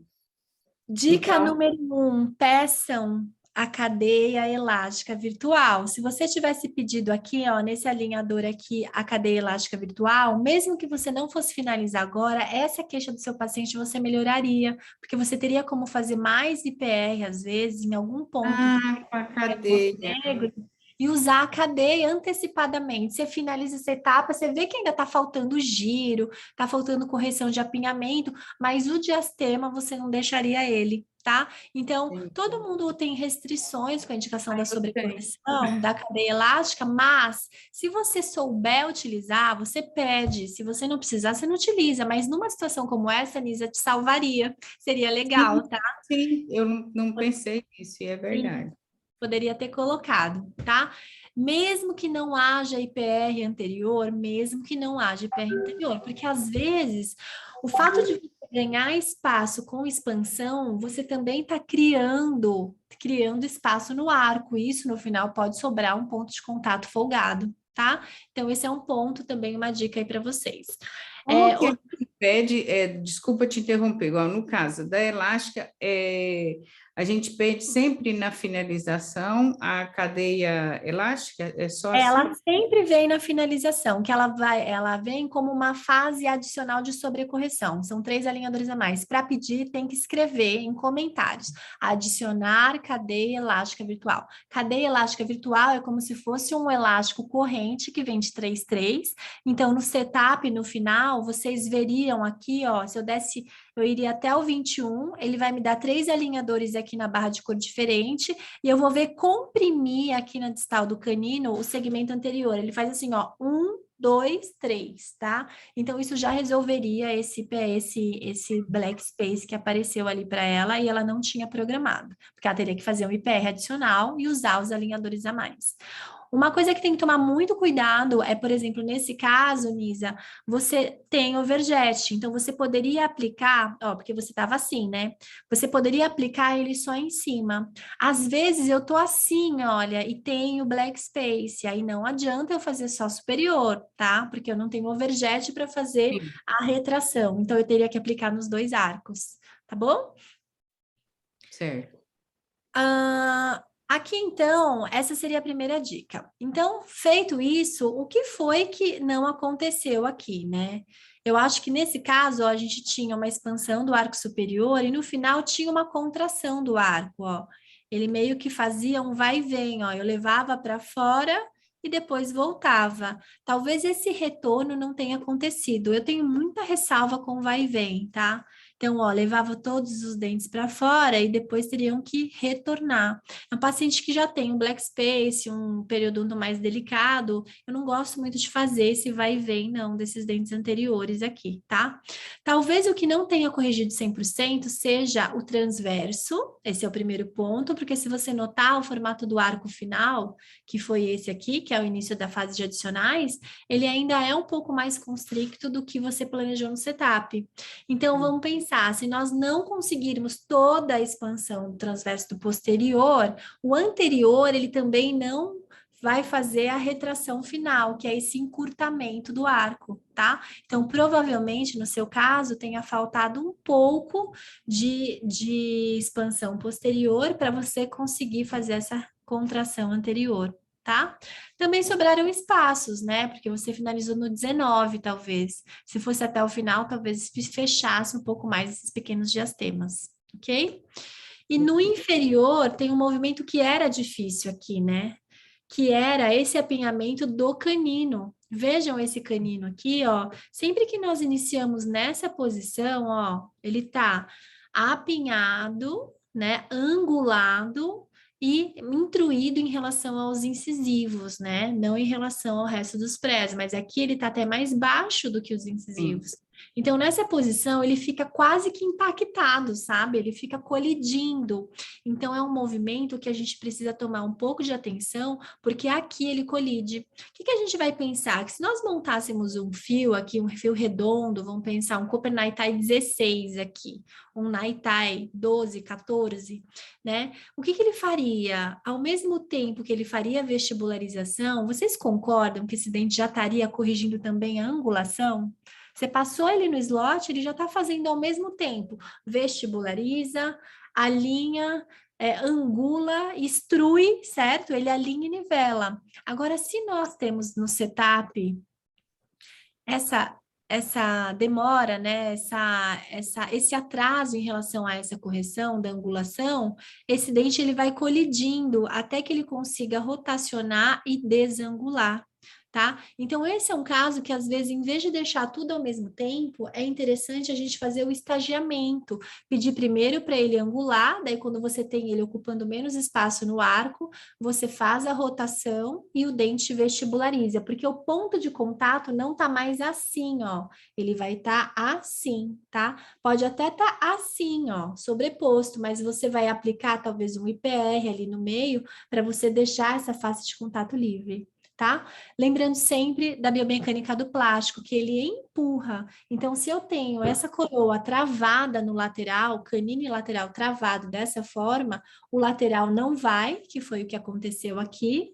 Dica Então, número 1, peçam a cadeia elástica virtual. Se você tivesse pedido aqui, ó, nesse alinhador aqui, a cadeia elástica virtual, mesmo que você não fosse finalizar agora, essa queixa do seu paciente você melhoraria, porque você teria como fazer mais IPR, às vezes, em algum ponto com a ponto cadeia. negro, e usar a cadeia antecipadamente. Você finaliza essa etapa, você vê que ainda está faltando giro, está faltando correção de apinhamento, mas o diastema você não deixaria ele, tá? Então, Sim. todo mundo tem restrições com a indicação da Eu tenho. sobrecorreção, da cadeia elástica, mas se você souber utilizar, você pede. Se você não precisar, você não utiliza. Mas numa situação como essa, Nisa, te salvaria. Seria legal, tá? Sim, eu não pensei nisso, e é Sim, verdade. poderia ter colocado, tá? Mesmo que não haja IPR anterior, mesmo que não haja IPR anterior, porque às vezes o fato de você ganhar espaço com expansão, você também está criando espaço no arco, e isso no final pode sobrar um ponto de contato folgado, tá? Então, esse é um ponto também, uma dica aí para vocês. Como que a gente pede, desculpa te interromper, igual no caso da elástica, a gente pede sempre na finalização a cadeia elástica, é só assim? Ela sempre vem na finalização, que ela vem como uma fase adicional de sobrecorreção. São 3 alinhadores a mais. Para pedir, tem que escrever em comentários. Adicionar cadeia elástica virtual. Cadeia elástica virtual é como se fosse um elástico corrente que vem de 3,3. Então, no setup, no final, vocês veriam aqui, ó, se eu desse, eu iria até o 21, ele vai me dar 3 alinhadores aqui na barra de cor diferente, e eu vou ver comprimir aqui na distal do canino o segmento anterior. Ele faz assim, ó, 1, 2, 3, tá? Então, isso já resolveria esse black space que apareceu ali para ela e ela não tinha programado, porque ela teria que fazer um IPR adicional e usar os alinhadores a mais. Uma coisa que tem que tomar muito cuidado é, por exemplo, nesse caso, Nisa, você tem overjet, então você poderia aplicar, ó, porque você estava assim, né? Você poderia aplicar ele só em cima. Às vezes eu tô assim, olha, e tenho black space, aí não adianta eu fazer só superior, tá? Porque eu não tenho overjet para fazer Sim, a retração, então eu teria que aplicar nos 2 arcos, tá bom? certo. Aqui, então, essa seria a primeira dica. Então, feito isso, o que foi que não aconteceu aqui, né? Eu acho que nesse caso, ó, a gente tinha uma expansão do arco superior e no final tinha uma contração do arco, ó. Ele meio que fazia um vai e vem, ó. Eu levava para fora e depois voltava. Talvez esse retorno não tenha acontecido. Eu tenho muita ressalva com vai e vem, tá? Então, ó, levava todos os dentes para fora e depois teriam que retornar. É um paciente que já tem um black space, um periodonto mais delicado, eu não gosto muito de fazer esse vai e vem, não, desses dentes anteriores aqui, tá? Talvez o que não tenha corrigido 100% seja o transverso, esse é o primeiro ponto, porque se você notar o formato do arco final, que foi esse aqui, que é o início da fase de adicionais, ele ainda é um pouco mais constricto do que você planejou no setup. Então, vamos pensar, se nós não conseguirmos toda a expansão do transverso do posterior, o anterior, ele também não vai fazer a retração final, que é esse encurtamento do arco, tá? Então, provavelmente, no seu caso, tenha faltado um pouco de expansão posterior para você conseguir fazer essa contração anterior, tá? Também sobraram espaços, né? Porque você finalizou no 19, talvez. Se fosse até o final, talvez fechasse um pouco mais esses pequenos diastemas, ok? E no inferior tem um movimento que era difícil aqui, né? Que era esse apinhamento do canino. Vejam esse canino aqui, ó. Sempre que nós iniciamos nessa posição, ó, ele tá apinhado, né, angulado e intruído em relação aos incisivos, né? Não em relação ao resto dos prés, mas aqui ele tá até mais baixo do que os incisivos. Então, nessa posição, ele fica quase que impactado, sabe? Ele fica colidindo. Então, é um movimento que a gente precisa tomar um pouco de atenção, porque aqui ele colide. O que a gente vai pensar? Que se nós montássemos um fio aqui, um fio redondo, vamos pensar um Cooper Naitai 16 aqui, um Naitai 12, 14, né? O que ele faria? Ao mesmo tempo que ele faria a vestibularização, vocês concordam que esse dente já estaria corrigindo também a angulação? Você passou ele no slot, ele já está fazendo ao mesmo tempo. Vestibulariza, alinha, angula, extrui, certo? Ele alinha e nivela. Agora, se nós temos no setup essa demora, né? Esse atraso em relação a essa correção da angulação, esse dente ele vai colidindo até que ele consiga rotacionar e desangular. Tá? Então, esse é um caso que, às vezes, em vez de deixar tudo ao mesmo tempo, é interessante a gente fazer o estagiamento, pedir primeiro para ele angular, daí quando você tem ele ocupando menos espaço no arco, você faz a rotação e o dente vestibulariza, porque o ponto de contato não tá mais assim, ó, ele vai estar assim, tá? Pode até estar assim, ó, sobreposto, mas você vai aplicar talvez um IPR ali no meio para você deixar essa face de contato livre. Tá? Lembrando sempre da biomecânica do plástico, que ele empurra. Então, se eu tenho essa coroa travada no lateral, canino e lateral travado dessa forma, o lateral não vai, que foi o que aconteceu aqui,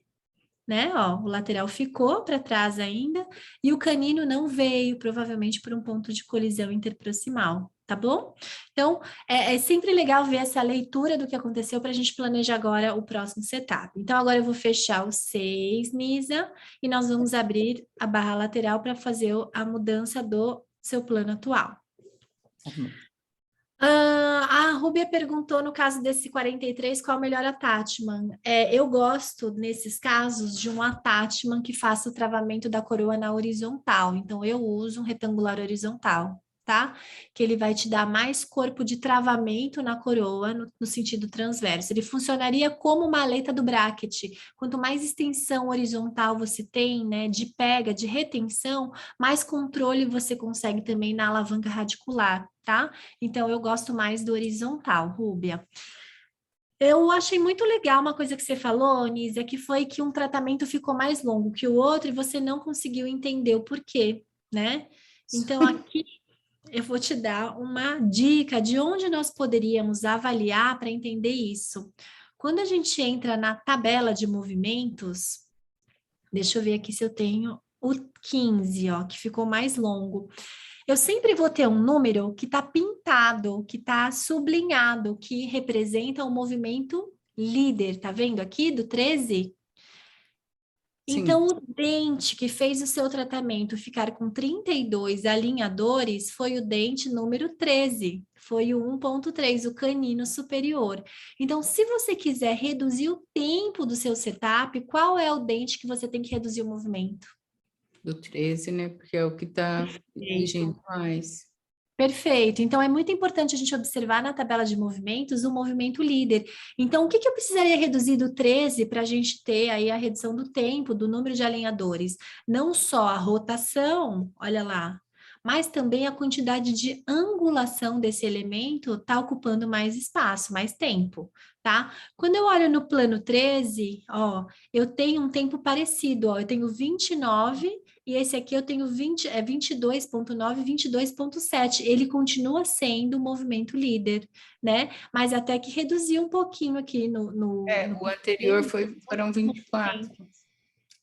né? Ó, o lateral ficou para trás ainda, e o canino não veio, provavelmente por um ponto de colisão interproximal. Tá bom? Então, é sempre legal ver essa leitura do que aconteceu para a gente planejar agora o próximo setup. Então, agora eu vou fechar os 6, Nisa, e nós vamos abrir a barra lateral para fazer a mudança do seu plano atual. A Rúbia perguntou, no caso desse 43, qual o melhor attachment? Eu gosto, nesses casos, de um attachment que faça o travamento da coroa na horizontal. Então, eu uso um retangular horizontal, tá? Que ele vai te dar mais corpo de travamento na coroa, no sentido transverso. Ele funcionaria como uma aleta do bracket. Quanto mais extensão horizontal você tem, né, de pega, de retenção, mais controle você consegue também na alavanca radicular, tá? Então, eu gosto mais do horizontal, Rúbia. Eu achei muito legal uma coisa que você falou, Nízia, que foi que um tratamento ficou mais longo que o outro e você não conseguiu entender o porquê, né? Então, aqui eu vou te dar uma dica de onde nós poderíamos avaliar para entender isso. Quando a gente entra na tabela de movimentos, deixa eu ver aqui se eu tenho o 15, ó, que ficou mais longo. Eu sempre vou ter um número que está pintado, que está sublinhado, que representa o movimento líder, tá vendo aqui do 13? Então, o dente que fez o seu tratamento ficar com 32 alinhadores foi o dente número 13, foi o 1.3, o canino superior. Então, se você quiser reduzir o tempo do seu setup, qual é o dente que você tem que reduzir o movimento? Do 13, né? Porque é o que está exigindo mais. Perfeito. Então, é muito importante a gente observar na tabela de movimentos o movimento líder. Então, o que eu precisaria reduzir do 13 para a gente ter aí a redução do tempo, do número de alinhadores? Não só a rotação, olha lá, mas também a quantidade de angulação desse elemento está ocupando mais espaço, mais tempo, tá? Quando eu olho no plano 13, ó, eu tenho um tempo parecido, ó, eu tenho 29 e esse aqui eu tenho 22.9, 22.7. Ele continua sendo o movimento líder, né? Mas até que reduziu um pouquinho aqui no o anterior foram 24.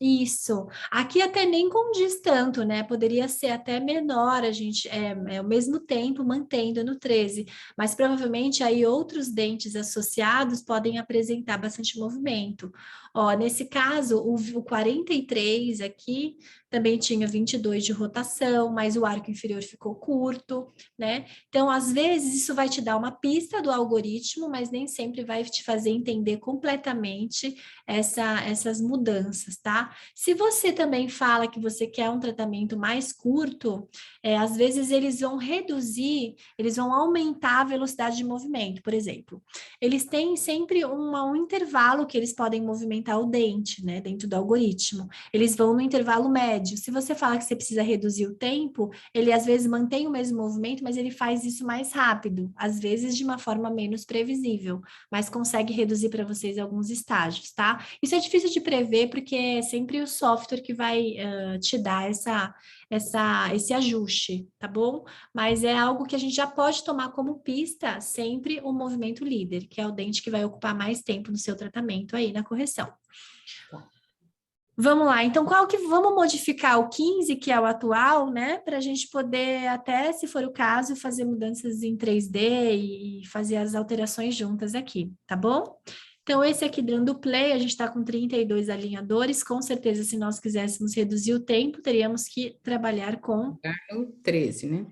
Isso. Aqui até nem condiz tanto, né? Poderia ser até menor, a gente ao mesmo tempo mantendo no 13, mas provavelmente aí outros dentes associados podem apresentar bastante movimento. Ó, nesse caso, o 43 aqui também tinha 22 de rotação, mas o arco inferior ficou curto, né? Então, às vezes, isso vai te dar uma pista do algoritmo, mas nem sempre vai te fazer entender completamente essas mudanças, tá? Se você também fala que você quer um tratamento mais curto, às vezes eles vão reduzir, eles vão aumentar a velocidade de movimento, por exemplo. Eles têm sempre um intervalo que eles podem movimentar o dente, né, dentro do algoritmo. Eles vão no intervalo médio. Se você fala que você precisa reduzir o tempo, ele às vezes mantém o mesmo movimento, mas ele faz isso mais rápido, às vezes de uma forma menos previsível, mas consegue reduzir para vocês alguns estágios, tá? Isso é difícil de prever, porque é sempre o software que vai te dar esse ajuste, tá bom? Mas é algo que a gente já pode tomar como pista sempre o movimento líder, que é o dente que vai ocupar mais tempo no seu tratamento aí na correção. Vamos lá, então vamos modificar o 15, que é o atual, né? Para a gente poder, até se for o caso, fazer mudanças em 3D e fazer as alterações juntas aqui, tá bom? Então, esse aqui dando play, a gente está com 32 alinhadores, com certeza, se nós quiséssemos reduzir o tempo, teríamos que trabalhar com... No 13, né?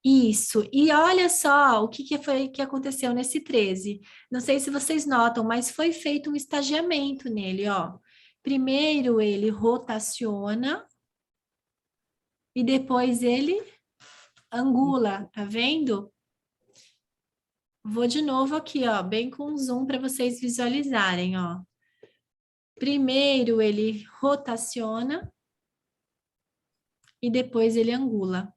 Isso, e olha só o que foi que aconteceu nesse 13. Não sei se vocês notam, mas foi feito um estagiamento nele, ó. Primeiro ele rotaciona e depois ele angula, tá vendo? Vou de novo aqui, ó, bem com zoom para vocês visualizarem, ó. Primeiro ele rotaciona e depois ele angula.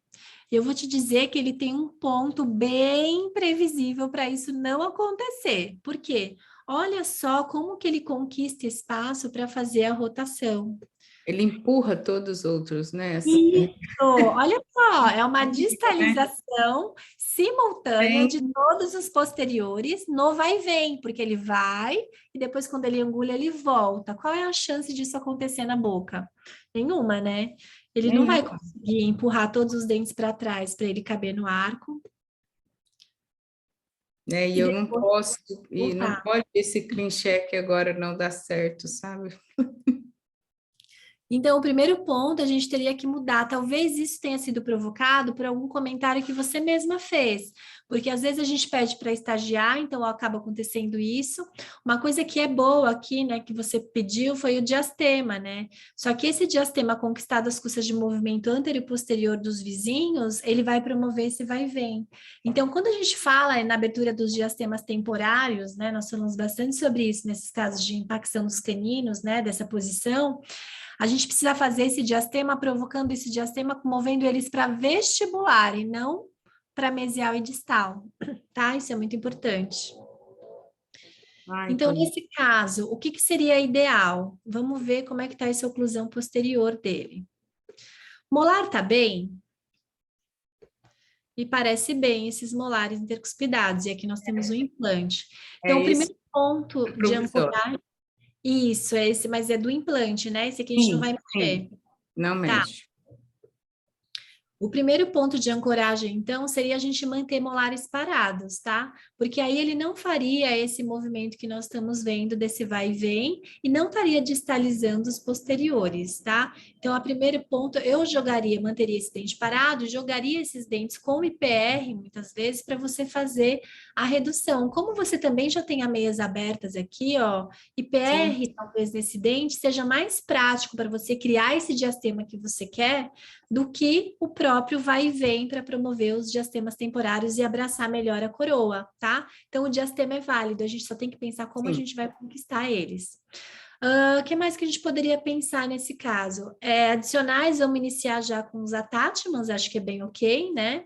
Eu vou te dizer que ele tem um ponto bem previsível para isso não acontecer. Por quê? Olha só como que ele conquista espaço para fazer a rotação. Ele empurra todos os outros, né? Isso, olha só, é uma distalização simultânea de todos os posteriores no vai e vem, porque ele vai e depois quando ele engole ele volta. Qual é a chance disso acontecer na boca? Nenhuma, né? Ele não vai conseguir empurrar todos os dentes para trás para ele caber no arco. E eu não posso, e não pode esse clean check agora não dar certo, sabe? Então, o primeiro ponto a gente teria que mudar. Talvez isso tenha sido provocado por algum comentário que você mesma fez, porque às vezes a gente pede para estagiar, então acaba acontecendo isso. Uma coisa que é boa aqui, né, que você pediu foi o diastema, né? Só que esse diastema conquistado às custas de movimento anterior e posterior dos vizinhos, ele vai promover esse vai e vem. Então, quando a gente fala na abertura dos diastemas temporários, né, nós falamos bastante sobre isso nesses casos de impacção dos caninos, né, dessa posição. A gente precisa fazer esse diastema, provocando esse diastema, movendo eles para vestibular e não para mesial e distal, tá? Isso é muito importante. Então, nesse caso, o que seria ideal? Vamos ver como é que está essa oclusão posterior dele. Molar tá bem? E parece bem esses molares intercuspidados, e aqui nós temos um implante. Então, o primeiro ponto de ancoragem... Isso, é esse, mas é do implante, né? Esse aqui a gente não vai mexer. Não mexe. O primeiro ponto de ancoragem, então, seria a gente manter molares parados, tá? Porque aí ele não faria esse movimento que nós estamos vendo desse vai e vem e não estaria distalizando os posteriores, tá? Então, a primeiro ponto, eu manteria esse dente parado, jogaria esses dentes com IPR, muitas vezes, para você fazer a redução. Como você também já tem as meias abertas aqui, ó, IPR, talvez nesse dente, seja mais prático para você criar esse diastema que você quer do que o próprio vai e vem para promover os diastemas temporários e abraçar melhor a coroa, tá? Então, o diastema é válido, a gente só tem que pensar como a gente vai conquistar eles. O que mais que a gente poderia pensar nesse caso? Adicionais, vamos iniciar já com os attachments, acho que é bem ok, né?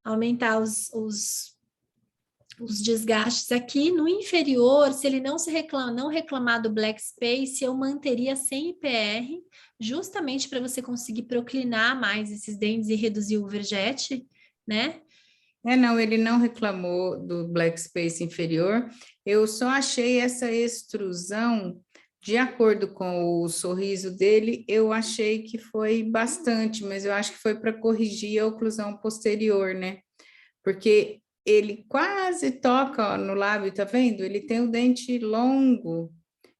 Aumentar os desgastes aqui. No inferior, se ele não reclamar do black space, eu manteria sem IPR, justamente para você conseguir proclinar mais esses dentes e reduzir o vergete, né? Não, ele não reclamou do black space inferior, eu só achei essa extrusão, de acordo com o sorriso dele, eu achei que foi bastante, mas eu acho que foi para corrigir a oclusão posterior, né? Porque ele quase toca ó, no lábio, tá vendo? Ele tem o dente longo.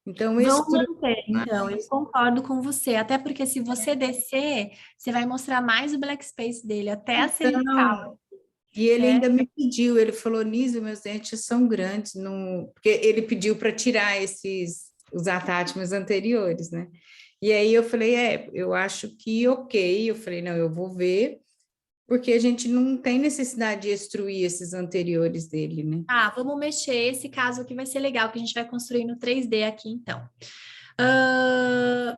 Então, vamos manter, então, eu concordo com você, até porque se você descer, você vai mostrar mais o black space dele, até a cervical. E ele ainda me pediu, ele falou, Nisa, meus dentes são grandes, porque ele pediu para tirar os attachments anteriores, né? E aí eu falei, eu acho que ok. Eu falei, não, eu vou ver, porque a gente não tem necessidade de extruir esses anteriores dele, né? Ah, vamos mexer. Esse caso aqui vai ser legal, que a gente vai construir no 3D aqui, então. Ah,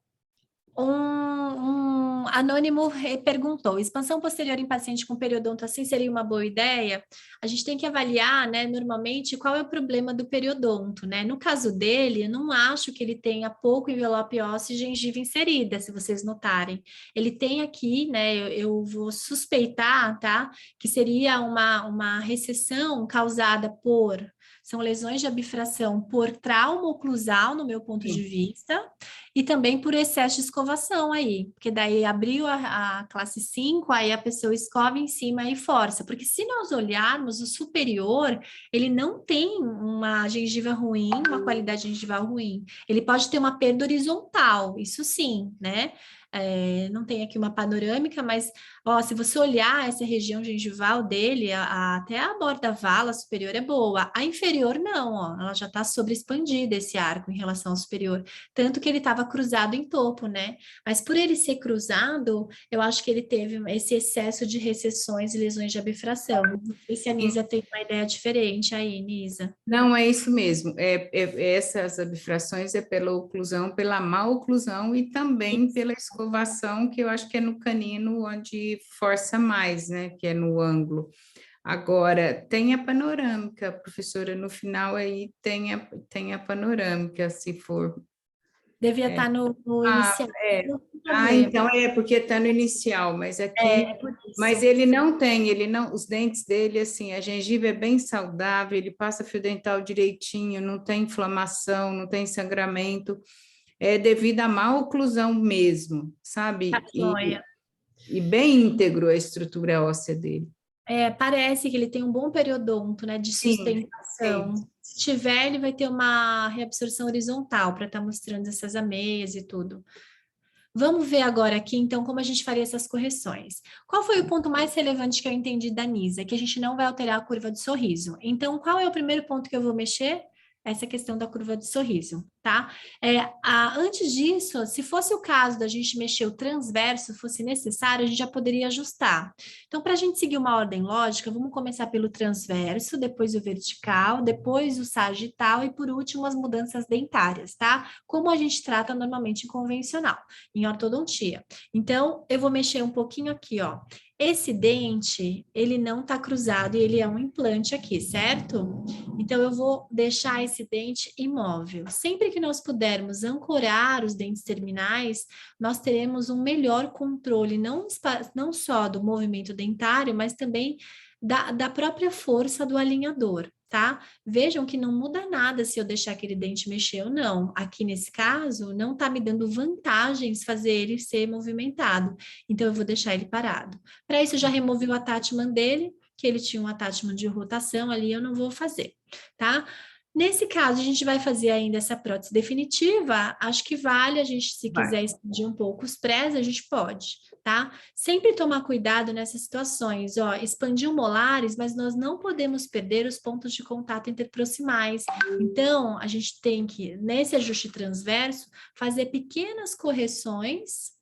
um anônimo perguntou: expansão posterior em paciente com periodonto assim seria uma boa ideia? A gente tem que avaliar, né, normalmente, qual é o problema do periodonto, né? No caso dele, eu não acho que ele tenha pouco envelope ósseo e gengiva inserida, se vocês notarem. Ele tem aqui, né, eu vou suspeitar, tá, que seria uma recessão causada por. São lesões de abfração por trauma oclusal, no meu ponto de vista, e também por excesso de escovação aí, porque daí abriu a classe 5, aí a pessoa escova em cima e força, porque se nós olharmos o superior, ele não tem uma gengiva ruim, uma qualidade gengival ruim, ele pode ter uma perda horizontal, isso sim, né? Não tem aqui uma panorâmica, mas ó, se você olhar essa região gengival dele, até a borda vala superior é boa, a inferior não, ó, ela já está sobreexpandida esse arco em relação ao superior, tanto que ele estava cruzado em topo, né? Mas por ele ser cruzado, eu acho que ele teve esse excesso de recessões e lesões de abfração. Não sei se a Nisa tem uma ideia diferente aí, Nisa. Não, é isso mesmo. Essas abfrações é pela oclusão, pela má oclusão e também pela escovação, que eu acho que é no canino onde força mais, né? Que é no ângulo. Agora, tem a panorâmica, professora, no final aí tem a panorâmica, se for. Devia estar no Ah, inicial. é. Não tem Ah, problema. então é porque está no inicial, mas aqui. É por Mas isso. ele não tem, ele não, os dentes dele, assim, a gengiva é bem saudável, ele passa fio dental direitinho, não tem inflamação, não tem sangramento, é devido à má oclusão mesmo, Tá sabe? joia. E bem íntegro a estrutura óssea dele. Parece que ele tem um bom periodonto, né, de Sim, sim. sustentação. Se tiver, ele vai ter uma reabsorção horizontal para estar mostrando essas ameias e tudo. Vamos ver agora aqui, então, como a gente faria essas correções. Qual foi o ponto mais relevante que eu entendi da Nisa? Que a gente não vai alterar a curva de sorriso. Então, qual é o primeiro ponto que eu vou mexer? Essa questão da curva de sorriso, tá? Antes disso, se fosse o caso da gente mexer o transverso, fosse necessário, a gente já poderia ajustar. Então, para a gente seguir uma ordem lógica, vamos começar pelo transverso, depois o vertical, depois o sagital e, por último, as mudanças dentárias, tá? Como a gente trata normalmente em convencional em ortodontia. Então, eu vou mexer um pouquinho aqui, ó. Esse dente, ele não tá cruzado e ele é um implante aqui, certo? Então, eu vou deixar esse dente imóvel. Sempre que nós pudermos ancorar os dentes terminais, nós teremos um melhor controle, não só do movimento dentário, mas também da própria força do alinhador, tá? Vejam que não muda nada se eu deixar aquele dente mexer ou não. Aqui nesse caso, não tá me dando vantagens fazer ele ser movimentado. Então, eu vou deixar ele parado. Para isso, eu já removi o attachment dele, que ele tinha um attachment de rotação ali, eu não vou fazer, tá? Nesse caso, a gente vai fazer ainda essa prótese definitiva. Acho que vale a gente, se Vai. quiser expandir um pouco os prés, a gente pode, tá? Sempre tomar cuidado nessas situações, ó, expandir o molares, mas nós não podemos perder os pontos de contato interproximais. Então, a gente tem que, nesse ajuste transverso, fazer pequenas correções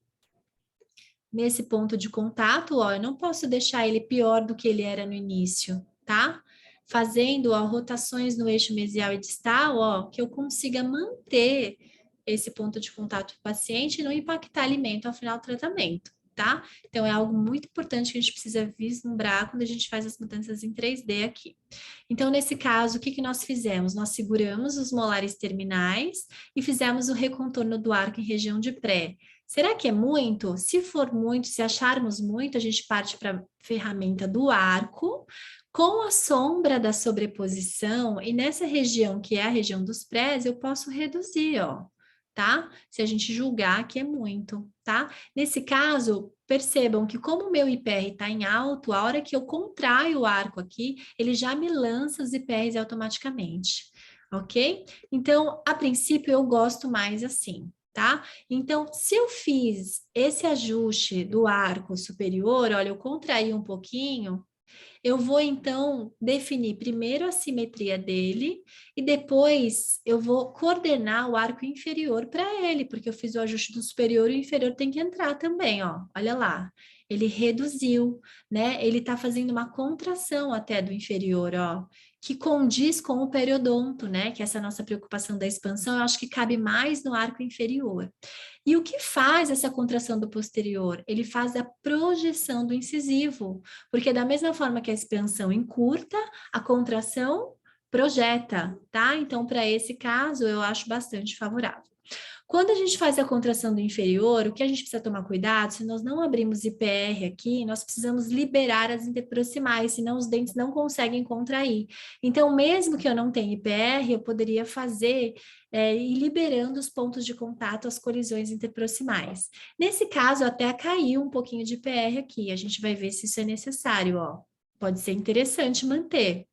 nesse ponto de contato, ó, eu não posso deixar ele pior do que ele era no início, tá? Fazendo, ó, rotações no eixo mesial e distal, ó, que eu consiga manter esse ponto de contato do paciente e não impactar alimento ao final do tratamento, tá? Então, é algo muito importante que a gente precisa vislumbrar quando a gente faz as mudanças em 3D aqui. Então, nesse caso, o que nós fizemos? Nós seguramos os molares terminais e fizemos o recontorno do arco em região de pré. Será que é muito? Se for muito, se acharmos muito, a gente parte para a ferramenta do arco, com a sombra da sobreposição, e nessa região, que é a região dos prés, eu posso reduzir, ó, tá? Se a gente julgar que é muito, tá? Nesse caso, percebam que como o meu IPR está em alto, a hora que eu contraio o arco aqui, ele já me lança os IPRs automaticamente, ok? Então, a princípio, eu gosto mais assim, tá? Então, se eu fiz esse ajuste do arco superior, olha, eu contraí um pouquinho, eu vou, então, definir primeiro a simetria dele e depois eu vou coordenar o arco inferior para ele, porque eu fiz o ajuste do superior e o inferior tem que entrar também, ó. Olha lá. Ele reduziu, né? Ele está fazendo uma contração até do inferior, ó, que condiz com o periodonto, né? Que essa nossa preocupação da expansão, eu acho que cabe mais no arco inferior. E o que faz essa contração do posterior? Ele faz a projeção do incisivo, porque da mesma forma que a expansão encurta, a contração projeta, tá? Então, para esse caso, eu acho bastante favorável. Quando a gente faz a contração do inferior, o que a gente precisa tomar cuidado, se nós não abrimos IPR aqui, nós precisamos liberar as interproximais, senão os dentes não conseguem contrair. Então, mesmo que eu não tenha IPR, eu poderia fazer ir liberando os pontos de contato, as colisões interproximais. Nesse caso, até caiu um pouquinho de IPR aqui, a gente vai ver se isso é necessário, ó. Pode ser interessante manter.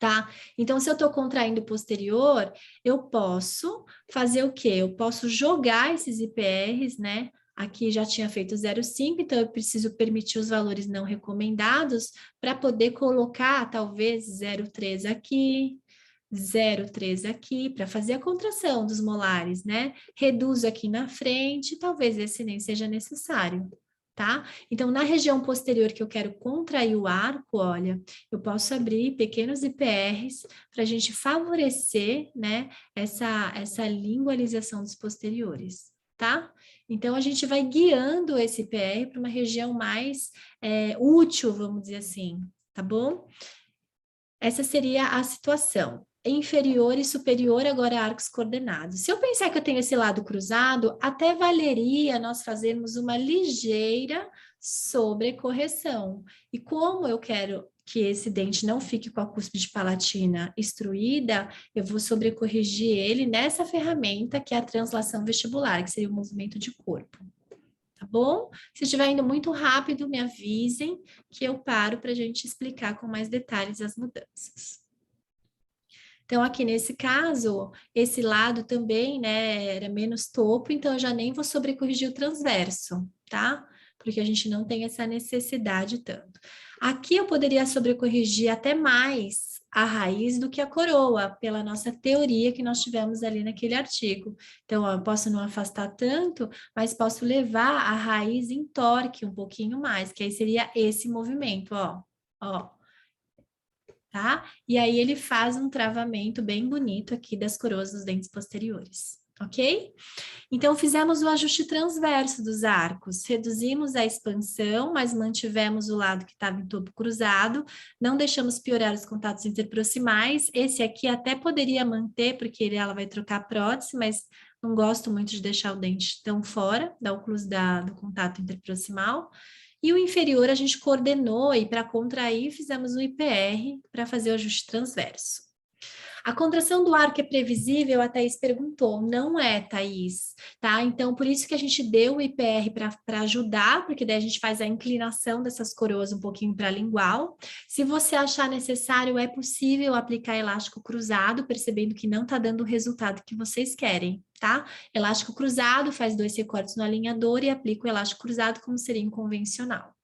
Tá? Então, se eu estou contraindo o posterior, eu posso fazer o quê? Eu posso jogar esses IPRs, né? Aqui já tinha feito 0,5, então eu preciso permitir os valores não recomendados para poder colocar talvez 0,3 aqui, 0,3 aqui, para fazer a contração dos molares, né? Reduzo aqui na frente, talvez esse nem seja necessário. Tá? Então, na região posterior que eu quero contrair o arco, olha, eu posso abrir pequenos IPRs para a gente favorecer, né, essa lingualização dos posteriores, tá? Então, a gente vai guiando esse IPR para uma região mais útil, vamos dizer assim, tá bom? Essa seria a situação. Inferior e superior, agora arcos coordenados. Se eu pensar que eu tenho esse lado cruzado, até valeria nós fazermos uma ligeira sobrecorreção. E como eu quero que esse dente não fique com a cúspide palatina extruída, eu vou sobrecorrigir ele nessa ferramenta que é a translação vestibular, que seria o movimento de corpo. Tá bom? Se estiver indo muito rápido, me avisem que eu paro para a gente explicar com mais detalhes as mudanças. Então, aqui nesse caso, esse lado também, né, era menos topo, então eu já nem vou sobrecorrigir o transverso, tá? Porque a gente não tem essa necessidade tanto. Aqui eu poderia sobrecorrigir até mais a raiz do que a coroa, pela nossa teoria que nós tivemos ali naquele artigo. Então, ó, eu posso não afastar tanto, mas posso levar a raiz em torque um pouquinho mais, que aí seria esse movimento, ó. Ó, tá? E aí ele faz um travamento bem bonito aqui das coroas dos dentes posteriores, ok? Então, fizemos o ajuste transverso dos arcos, reduzimos a expansão, mas mantivemos o lado que estava em topo cruzado, não deixamos piorar os contatos interproximais, esse aqui até poderia manter, porque ela vai trocar prótese, mas não gosto muito de deixar o dente tão fora da oclusidade do contato interproximal. E o inferior a gente coordenou e para contrair fizemos o IPR para fazer o ajuste transverso. A contração do arco é previsível? A Thaís perguntou. Não é, Thaís, tá? Então, por isso que a gente deu o IPR para ajudar, porque daí a gente faz a inclinação dessas coroas um pouquinho para a lingual. Se você achar necessário, é possível aplicar elástico cruzado, percebendo que não está dando o resultado que vocês querem, tá? Elástico cruzado, faz 2 recortes no alinhador e aplica o elástico cruzado como seria em convencional.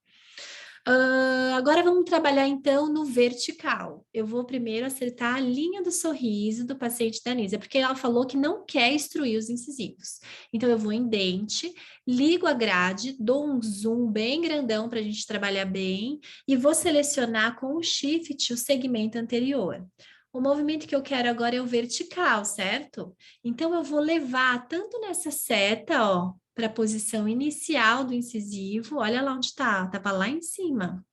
Agora vamos trabalhar então no vertical. Eu vou primeiro acertar a linha do sorriso do paciente da Anísia, porque ela falou que não quer extruir os incisivos. Então eu vou em dente, ligo a grade, dou um zoom bem grandão para a gente trabalhar bem e vou selecionar com o shift o segmento anterior. O movimento que eu quero agora é o vertical, certo? Então eu vou levar tanto nessa seta, ó, para a posição inicial do incisivo, olha lá onde está, estava lá em cima.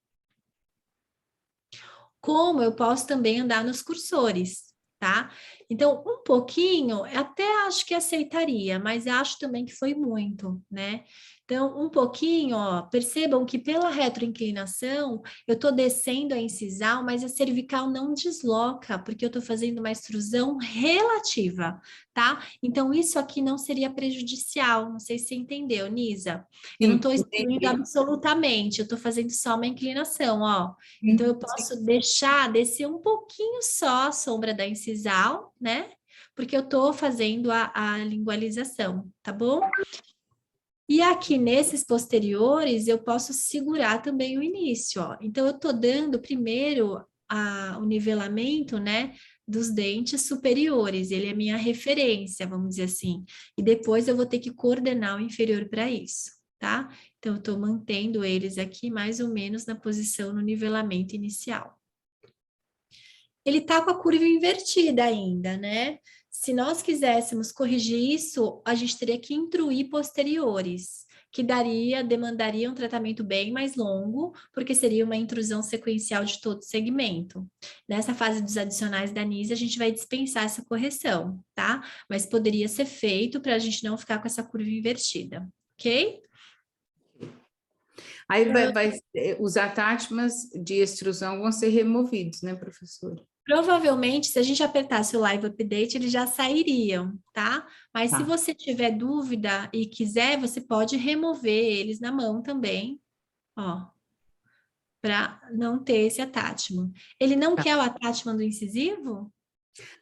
Como eu posso também andar nos cursores, tá? Então, um pouquinho, até acho que aceitaria, mas acho também que foi muito, né? Então, um pouquinho, ó, percebam que pela retroinclinação, eu estou descendo a incisal, mas a cervical não desloca, porque eu estou fazendo uma extrusão relativa, tá? Então, isso aqui não seria prejudicial, não sei se você entendeu, Nisa. Eu não estou extruindo absolutamente, eu estou fazendo só uma inclinação, ó. Então, eu posso descer um pouquinho só a sombra da incisal, né? Porque eu estou fazendo a lingualização, tá bom? E aqui nesses posteriores, eu posso segurar também o início, ó. Então, eu tô dando primeiro o nivelamento, né, dos dentes superiores. Ele é minha referência, vamos dizer assim. E depois eu vou ter que coordenar o inferior para isso, tá? Então, eu tô mantendo eles aqui mais ou menos na posição no nivelamento inicial. Ele tá com a curva invertida ainda, né? Se nós quiséssemos corrigir isso, a gente teria que intruir posteriores, que demandaria um tratamento bem mais longo, porque seria uma intrusão sequencial de todo o segmento. Nessa fase dos adicionais da NISE, a gente vai dispensar essa correção, tá? Mas poderia ser feito para a gente não ficar com essa curva invertida, ok? Aí os attachments de extrusão vão ser removidos, né, professora? Provavelmente, se a gente apertasse o Live Update, eles já sairiam, tá? Mas se você tiver dúvida e quiser, você pode remover eles na mão também, ó, para não ter esse attachment. Ele não quer o attachment do incisivo?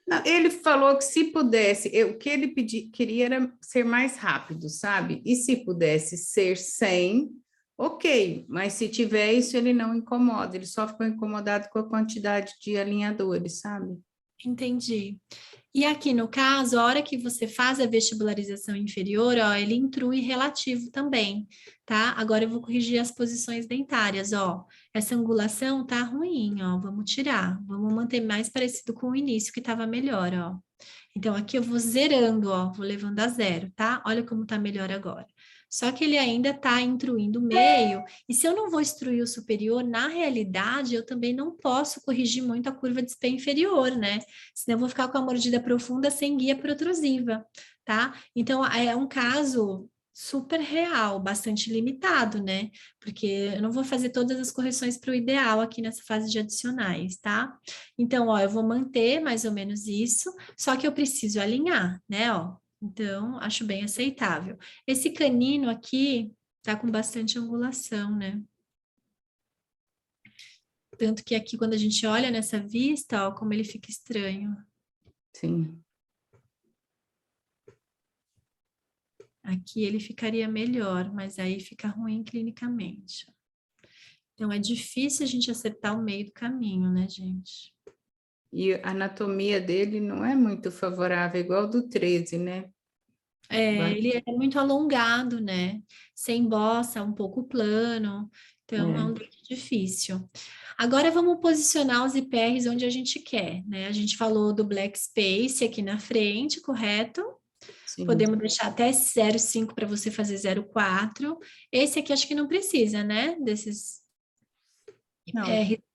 Não, ele falou que se pudesse, o que ele queria era ser mais rápido, sabe? E se pudesse ser sem, ok, mas se tiver isso, ele não incomoda, ele só ficou incomodado com a quantidade de alinhadores, sabe? Entendi. E aqui no caso, a hora que você faz a vestibularização inferior, ó, ele intrui relativo também, tá? Agora eu vou corrigir as posições dentárias, ó. Essa angulação tá ruim, ó, vamos tirar. Vamos manter mais parecido com o início, que estava melhor, ó. Então, aqui eu vou zerando, ó, vou levando a zero, tá? Olha como tá melhor agora. Só que ele ainda tá intruindo o meio, e se eu não vou instruir o superior, na realidade, eu também não posso corrigir muito a curva de SPE inferior, né? Senão eu vou ficar com a mordida profunda sem guia protrusiva, tá? Então, é um caso super real, bastante limitado, né? Porque eu não vou fazer todas as correções para o ideal aqui nessa fase de adicionais, tá? Então, ó, eu vou manter mais ou menos isso, só que eu preciso alinhar, né, ó. Então, acho bem aceitável. Esse canino aqui tá com bastante angulação, né? Tanto que aqui, quando a gente olha nessa vista, ó, como ele fica estranho. Sim. Aqui ele ficaria melhor, mas aí fica ruim clinicamente. Então, é difícil a gente acertar o meio do caminho, né, gente? E a anatomia dele não é muito favorável, igual do 13, né? Ele é muito alongado, né? Sem bossa, um pouco plano. Então, é um dente difícil. Agora, vamos posicionar os IPRs onde a gente quer, né? A gente falou do Black Space aqui na frente, correto? Sim. Podemos deixar até 0,5 para você fazer 0,4. Esse aqui acho que não precisa, né? Desses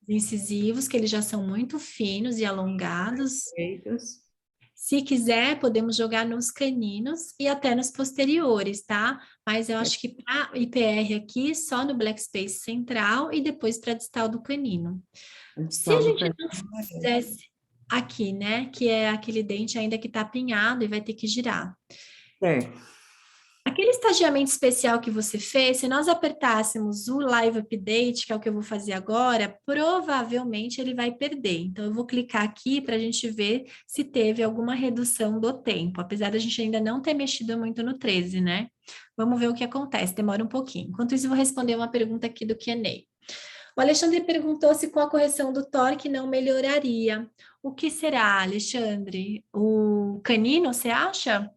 incisivos, que eles já são muito finos e alongados. Perfeitos. Se quiser, podemos jogar nos caninos e até nos posteriores, tá? Mas eu acho que para IPR aqui, só no Black Space central e depois para distal do canino. Se a gente não fizesse aqui, né? Que é aquele dente ainda que está apinhado e vai ter que girar. Aquele estagiamento especial que você fez, se nós apertássemos o Live Update, que é o que eu vou fazer agora, provavelmente ele vai perder. Então, eu vou clicar aqui para a gente ver se teve alguma redução do tempo, apesar da gente ainda não ter mexido muito no 13, né? Vamos ver o que acontece, demora um pouquinho. Enquanto isso, eu vou responder uma pergunta aqui do Q&A. O Alexandre perguntou se com a correção do torque não melhoraria. O que será, Alexandre? O canino, você acha?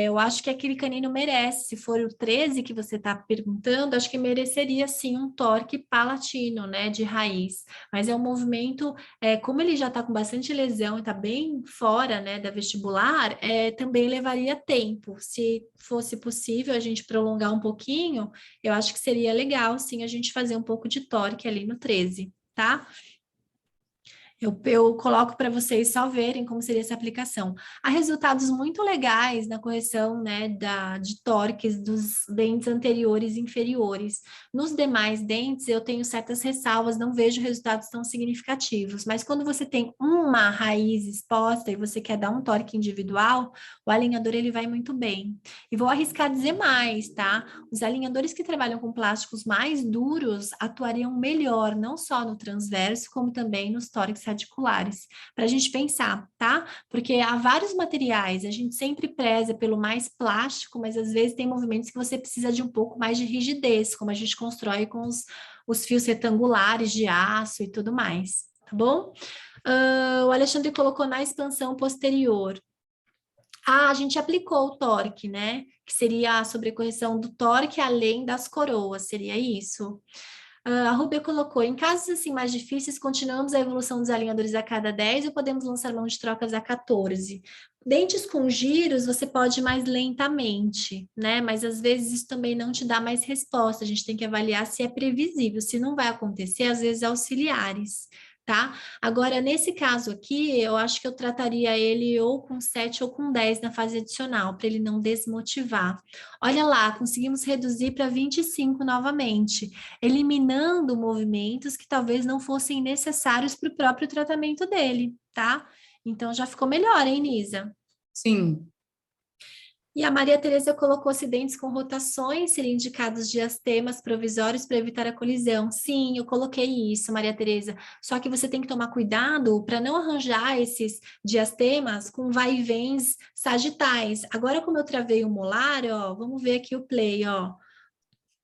Eu acho que aquele canino merece, se for o 13 que você está perguntando, acho que mereceria sim um torque palatino, né, de raiz, mas é um movimento, como ele já está com bastante lesão e está bem fora, né, da vestibular, também levaria tempo, se fosse possível a gente prolongar um pouquinho, eu acho que seria legal sim a gente fazer um pouco de torque ali no 13, tá? Eu coloco para vocês só verem como seria essa aplicação. Há resultados muito legais na correção, né, de torques dos dentes anteriores e inferiores. Nos demais dentes, eu tenho certas ressalvas, não vejo resultados tão significativos, mas quando você tem uma raiz exposta e você quer dar um torque individual, o alinhador ele vai muito bem. E vou arriscar dizer mais, tá? Os alinhadores que trabalham com plásticos mais duros atuariam melhor, não só no transverso, como também nos tórax radiculares, para a gente pensar, tá? Porque há vários materiais, a gente sempre preza pelo mais plástico, mas às vezes tem movimentos que você precisa de um pouco mais de rigidez, como a gente constrói com os fios retangulares de aço e tudo mais, tá bom? O Alexandre colocou na expansão posterior. A gente aplicou o torque, né? Que seria a sobrecorreção do torque além das coroas, seria isso? A Rubia colocou, em casos assim mais difíceis, continuamos a evolução dos alinhadores a cada 10 ou podemos lançar mão de trocas a 14? Dentes com giros, você pode ir mais lentamente, né? Mas às vezes isso também não te dá mais resposta, a gente tem que avaliar se é previsível, se não vai acontecer, às vezes auxiliares. Tá? Agora, nesse caso aqui, eu acho que eu trataria ele ou com 7 ou com 10 na fase adicional, para ele não desmotivar. Olha lá, conseguimos reduzir para 25 novamente, eliminando movimentos que talvez não fossem necessários para o próprio tratamento dele, tá? Então, já ficou melhor, hein, Nisa? Sim. E a Maria Tereza colocou acidentes com rotações, seriam indicados diastemas provisórios para evitar a colisão. Sim, eu coloquei isso, Maria Tereza. Só que você tem que tomar cuidado para não arranjar esses diastemas com vai e vens sagitais. Agora, como eu travei o molar, ó, vamos ver aqui o play, ó.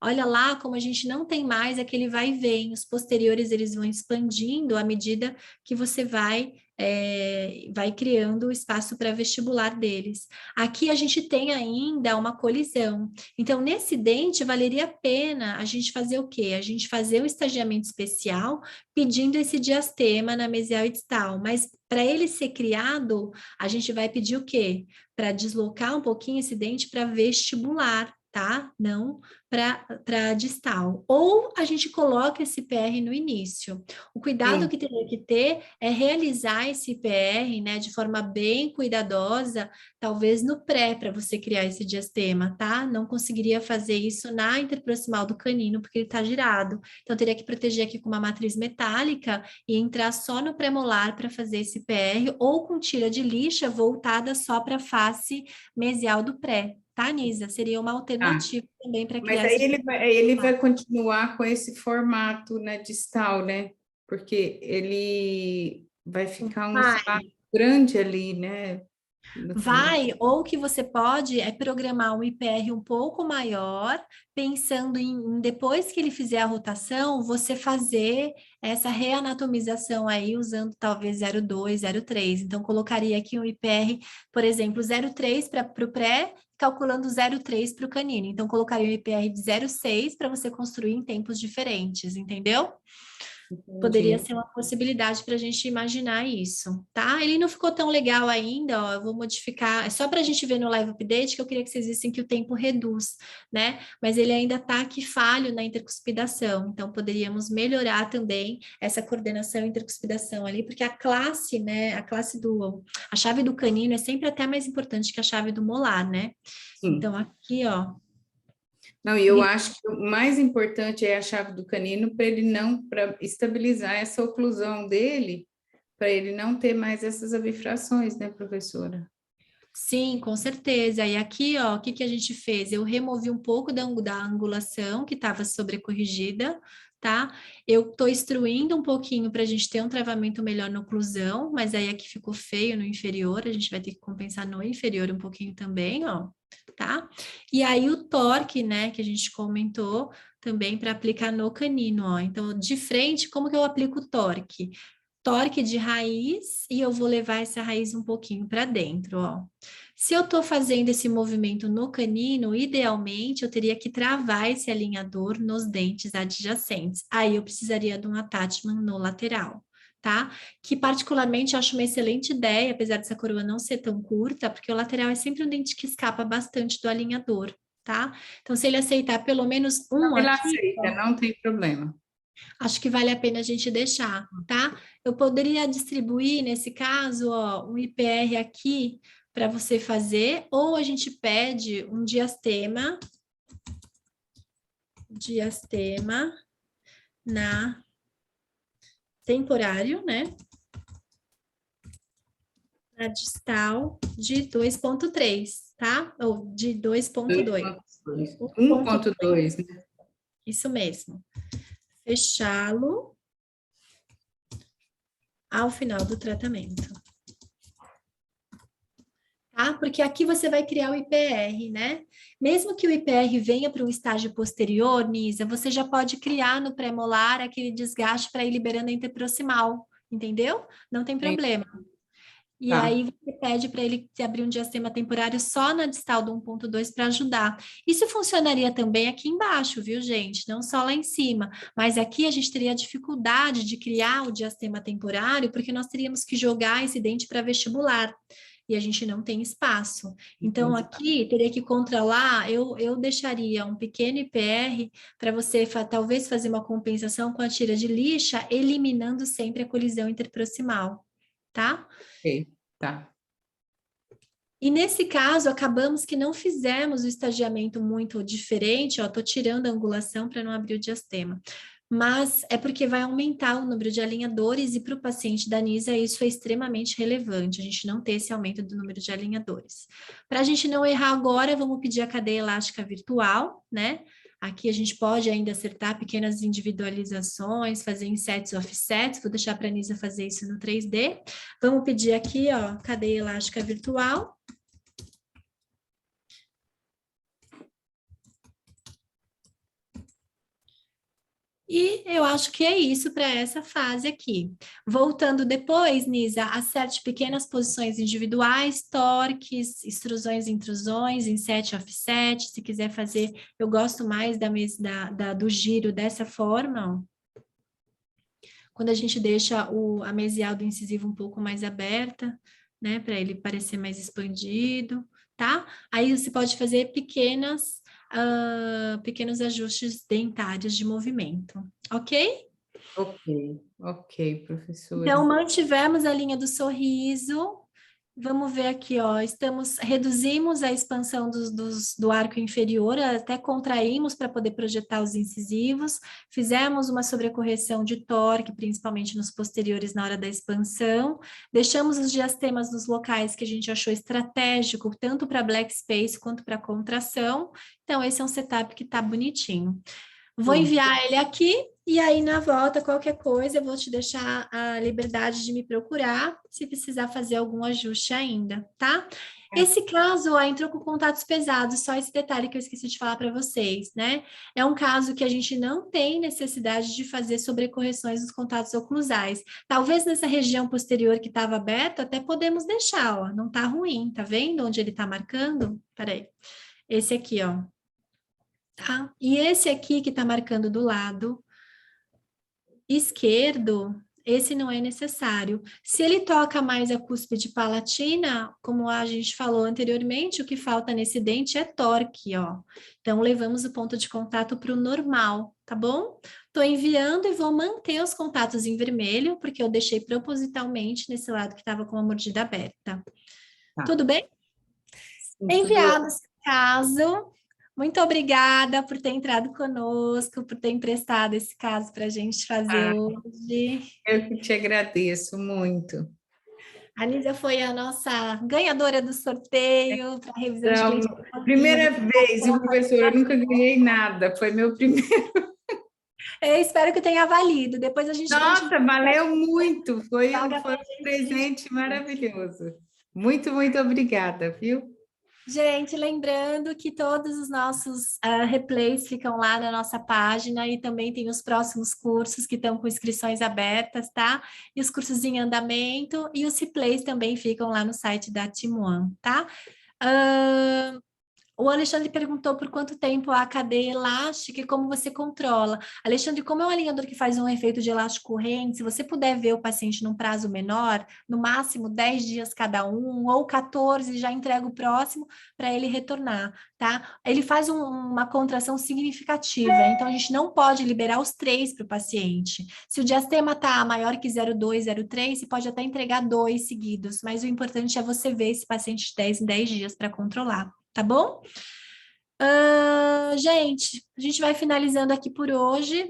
Olha lá como a gente não tem mais aquele vai e vem. Os posteriores, eles vão expandindo à medida que você vai criando o espaço para vestibular deles. Aqui a gente tem ainda uma colisão. Então, nesse dente, valeria a pena a gente fazer o quê? A gente fazer o estagiamento especial pedindo esse diastema na mesial e distal. Mas para ele ser criado, a gente vai pedir o quê? Para deslocar um pouquinho esse dente para vestibular, tá? Não para distal. Ou a gente coloca esse PR no início. O cuidado que teria que ter é realizar esse PR, né, de forma bem cuidadosa, talvez no pré, para você criar esse diastema, tá? Não conseguiria fazer isso na interproximal do canino, porque ele está girado. Então, teria que proteger aqui com uma matriz metálica e entrar só no premolar para fazer esse PR, ou com tira de lixa voltada só para a face mesial do pré. Tá, Nisa? Seria uma alternativa também para criar Mas aí ele vai continuar com esse formato, né, distal, né? Porque ele vai ficar um espaço grande ali, né? Vai, ou o que você pode é programar um IPR um pouco maior, pensando em depois que ele fizer a rotação, você fazer essa reanatomização aí, usando talvez 0,2, 0,3. Então, colocaria aqui um IPR, por exemplo, 0,3 para o pré, calculando 0,3 para o canino. Então, colocaria um IPR de 0,6 para você construir em tempos diferentes, entendeu? Poderia ser uma possibilidade para a gente imaginar isso, tá? Ele não ficou tão legal ainda, ó, eu vou modificar, é só para a gente ver no live update que eu queria que vocês vissem que o tempo reduz, né? Mas ele ainda está aqui falho na intercuspidação, então poderíamos melhorar também essa coordenação e intercuspidação ali, porque a classe, né, a chave do canino é sempre até mais importante que a chave do molar, né? Sim. Então aqui, ó, não, e eu acho que o mais importante é a chave do canino para ele não, para estabilizar essa oclusão dele, para ele não ter mais essas bifrações, né, professora? Sim, com certeza. E aqui, ó, o que que a gente fez? Eu removi um pouco da angulação que estava sobrecorrigida, tá? Eu tô instruindo um pouquinho para a gente ter um travamento melhor na oclusão, mas aí aqui ficou feio no inferior, a gente vai ter que compensar no inferior um pouquinho também, ó, tá? E aí o torque, né, que a gente comentou também para aplicar no canino, ó. Então, de frente, como que eu aplico o torque? Torque de raiz e eu vou levar essa raiz um pouquinho para dentro, ó. Se eu estou fazendo esse movimento no canino, idealmente eu teria que travar esse alinhador nos dentes adjacentes. Aí eu precisaria de um attachment no lateral, tá? Que particularmente eu acho uma excelente ideia, apesar dessa coroa não ser tão curta, porque o lateral é sempre um dente que escapa bastante do alinhador, tá? Então, se ele aceitar pelo menos um Ele aqui, aceita, não tem problema. acho que vale a pena a gente deixar, tá? Eu poderia distribuir, nesse caso, ó, um IPR aqui para você fazer, ou a gente pede um diastema na temporário, né? Na distal de 2,3, tá? Ou de 2,2. 1,2, né? Isso mesmo. Fechá-lo. ao final do tratamento. Tá? Porque aqui você vai criar o IPR, né? Mesmo que o IPR venha para um estágio posterior, Nisa, você já pode criar no pré-molar aquele desgaste para ir liberando a interproximal, entendeu? Não tem problema. E Tá. aí você pede para ele abrir um diastema temporário só na distal do 1.2 para ajudar. Isso funcionaria também aqui embaixo, viu, gente? Não só lá em cima. Mas aqui a gente teria dificuldade de criar o diastema temporário, porque nós teríamos que jogar esse dente para vestibular. E a gente não tem espaço. Então, aqui teria que controlar, eu deixaria um pequeno IPR para você talvez fazer uma compensação com a tira de lixa, eliminando sempre a colisão interproximal, tá? Ok, tá. E nesse caso, acabamos que não fizemos o estagiamento muito diferente, ó, tô tirando a angulação para não abrir o diastema. Mas é porque vai aumentar o número de alinhadores e para o paciente da Nisa isso é extremamente relevante, a gente não ter esse aumento do número de alinhadores. Para a gente não errar agora, vamos pedir a cadeia elástica virtual, né? Aqui a gente pode ainda acertar pequenas individualizações, fazer insets e offsets, vou deixar para a Nisa fazer isso no 3D. Vamos pedir aqui, ó, cadeia elástica virtual. E eu acho que é isso para essa fase aqui. Voltando depois, Nisa, acerte pequenas posições individuais, torques, extrusões e intrusões, inset, offset. Se quiser fazer, eu gosto mais do giro dessa forma, ó. Quando a gente deixa a mesial do incisivo um pouco mais aberta, né, para ele parecer mais expandido, tá? Aí você pode fazer pequenos ajustes dentários de movimento, ok? Ok, professora. Então, mantivemos a linha do sorriso. Vamos ver aqui, ó, reduzimos a expansão do arco inferior, até contraímos para poder projetar os incisivos, fizemos uma sobrecorreção de torque, principalmente nos posteriores na hora da expansão, deixamos os diastemas nos locais que a gente achou estratégico, tanto para black space quanto para contração, então esse é um setup que está bonitinho. Vou enviar ele aqui e aí na volta, qualquer coisa, eu vou te deixar a liberdade de me procurar se precisar fazer algum ajuste ainda, tá? Esse caso, ó, entrou com contatos pesados, só esse detalhe que eu esqueci de falar para vocês, né? É um caso que a gente não tem necessidade de fazer sobrecorreções nos contatos oclusais. Talvez nessa região posterior que estava aberta, até podemos deixar, ó, não tá ruim, tá vendo onde ele tá marcando? Peraí, esse aqui, ó. Tá? E esse aqui que está marcando do lado esquerdo, esse não é necessário. Se ele toca mais a cúspide palatina, como a gente falou anteriormente, o que falta nesse dente é torque, ó. Então, levamos o ponto de contato para o normal, tá bom? Estou enviando e vou manter os contatos em vermelho, porque eu deixei propositalmente nesse lado que estava com a mordida aberta. Tá. Tudo bem? Sim, Enviado esse caso. Muito obrigada por ter entrado conosco, por ter emprestado esse caso para a gente fazer hoje. Eu que te agradeço muito. A Nízia foi a nossa ganhadora do sorteio para a revisão de Então, cliente. primeira vez, viu, professora? Eu nunca ganhei nada, foi meu primeiro. Eu espero que tenha valido. Depois a gente Nossa, valeu muito. Foi joga um presente maravilhoso. Muito, muito obrigada, viu? Gente, lembrando que todos os nossos replays ficam lá na nossa página e também tem os próximos cursos que estão com inscrições abertas, tá? E os cursos em andamento e os replays também ficam lá no site da Team One, tá? O Alexandre perguntou por quanto tempo a cadeia elástica e como você controla. Alexandre, como é um alinhador que faz um efeito de elástico corrente, se você puder ver o paciente num prazo menor, no máximo 10 dias cada um, ou 14, já entrega o próximo para ele retornar, tá? Ele faz uma contração significativa, então a gente não pode liberar os 3 para o paciente. Se o diastema está maior que 0,2, 0,3, você pode até entregar 2 seguidos, mas o importante é você ver esse paciente de 10 em 10 dias para controlar. Tá bom? Gente, a gente vai finalizando aqui por hoje.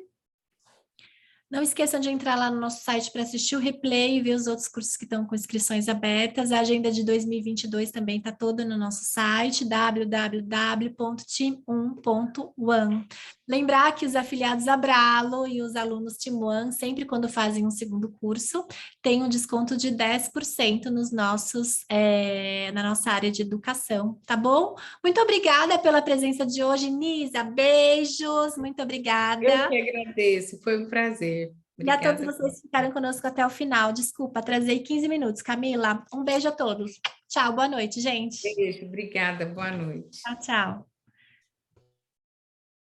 Não esqueçam de entrar lá no nosso site para assistir o replay e ver os outros cursos que estão com inscrições abertas. A agenda de 2022 também está toda no nosso site, www.team1.one. Lembrar que os afiliados Abralo e os alunos Team One, sempre quando fazem um segundo curso, tem um desconto de 10% nos nossos, na nossa área de educação, tá bom? Muito obrigada pela presença de hoje, Nisa. Beijos, muito obrigada. Eu que agradeço, foi um prazer. E a todos Obrigada. vocês que ficaram conosco até o final. Desculpa, atrasei 15 minutos. Camila, um beijo a todos. Tchau, boa noite, gente. Beijo, obrigada, boa noite. Tchau, tchau.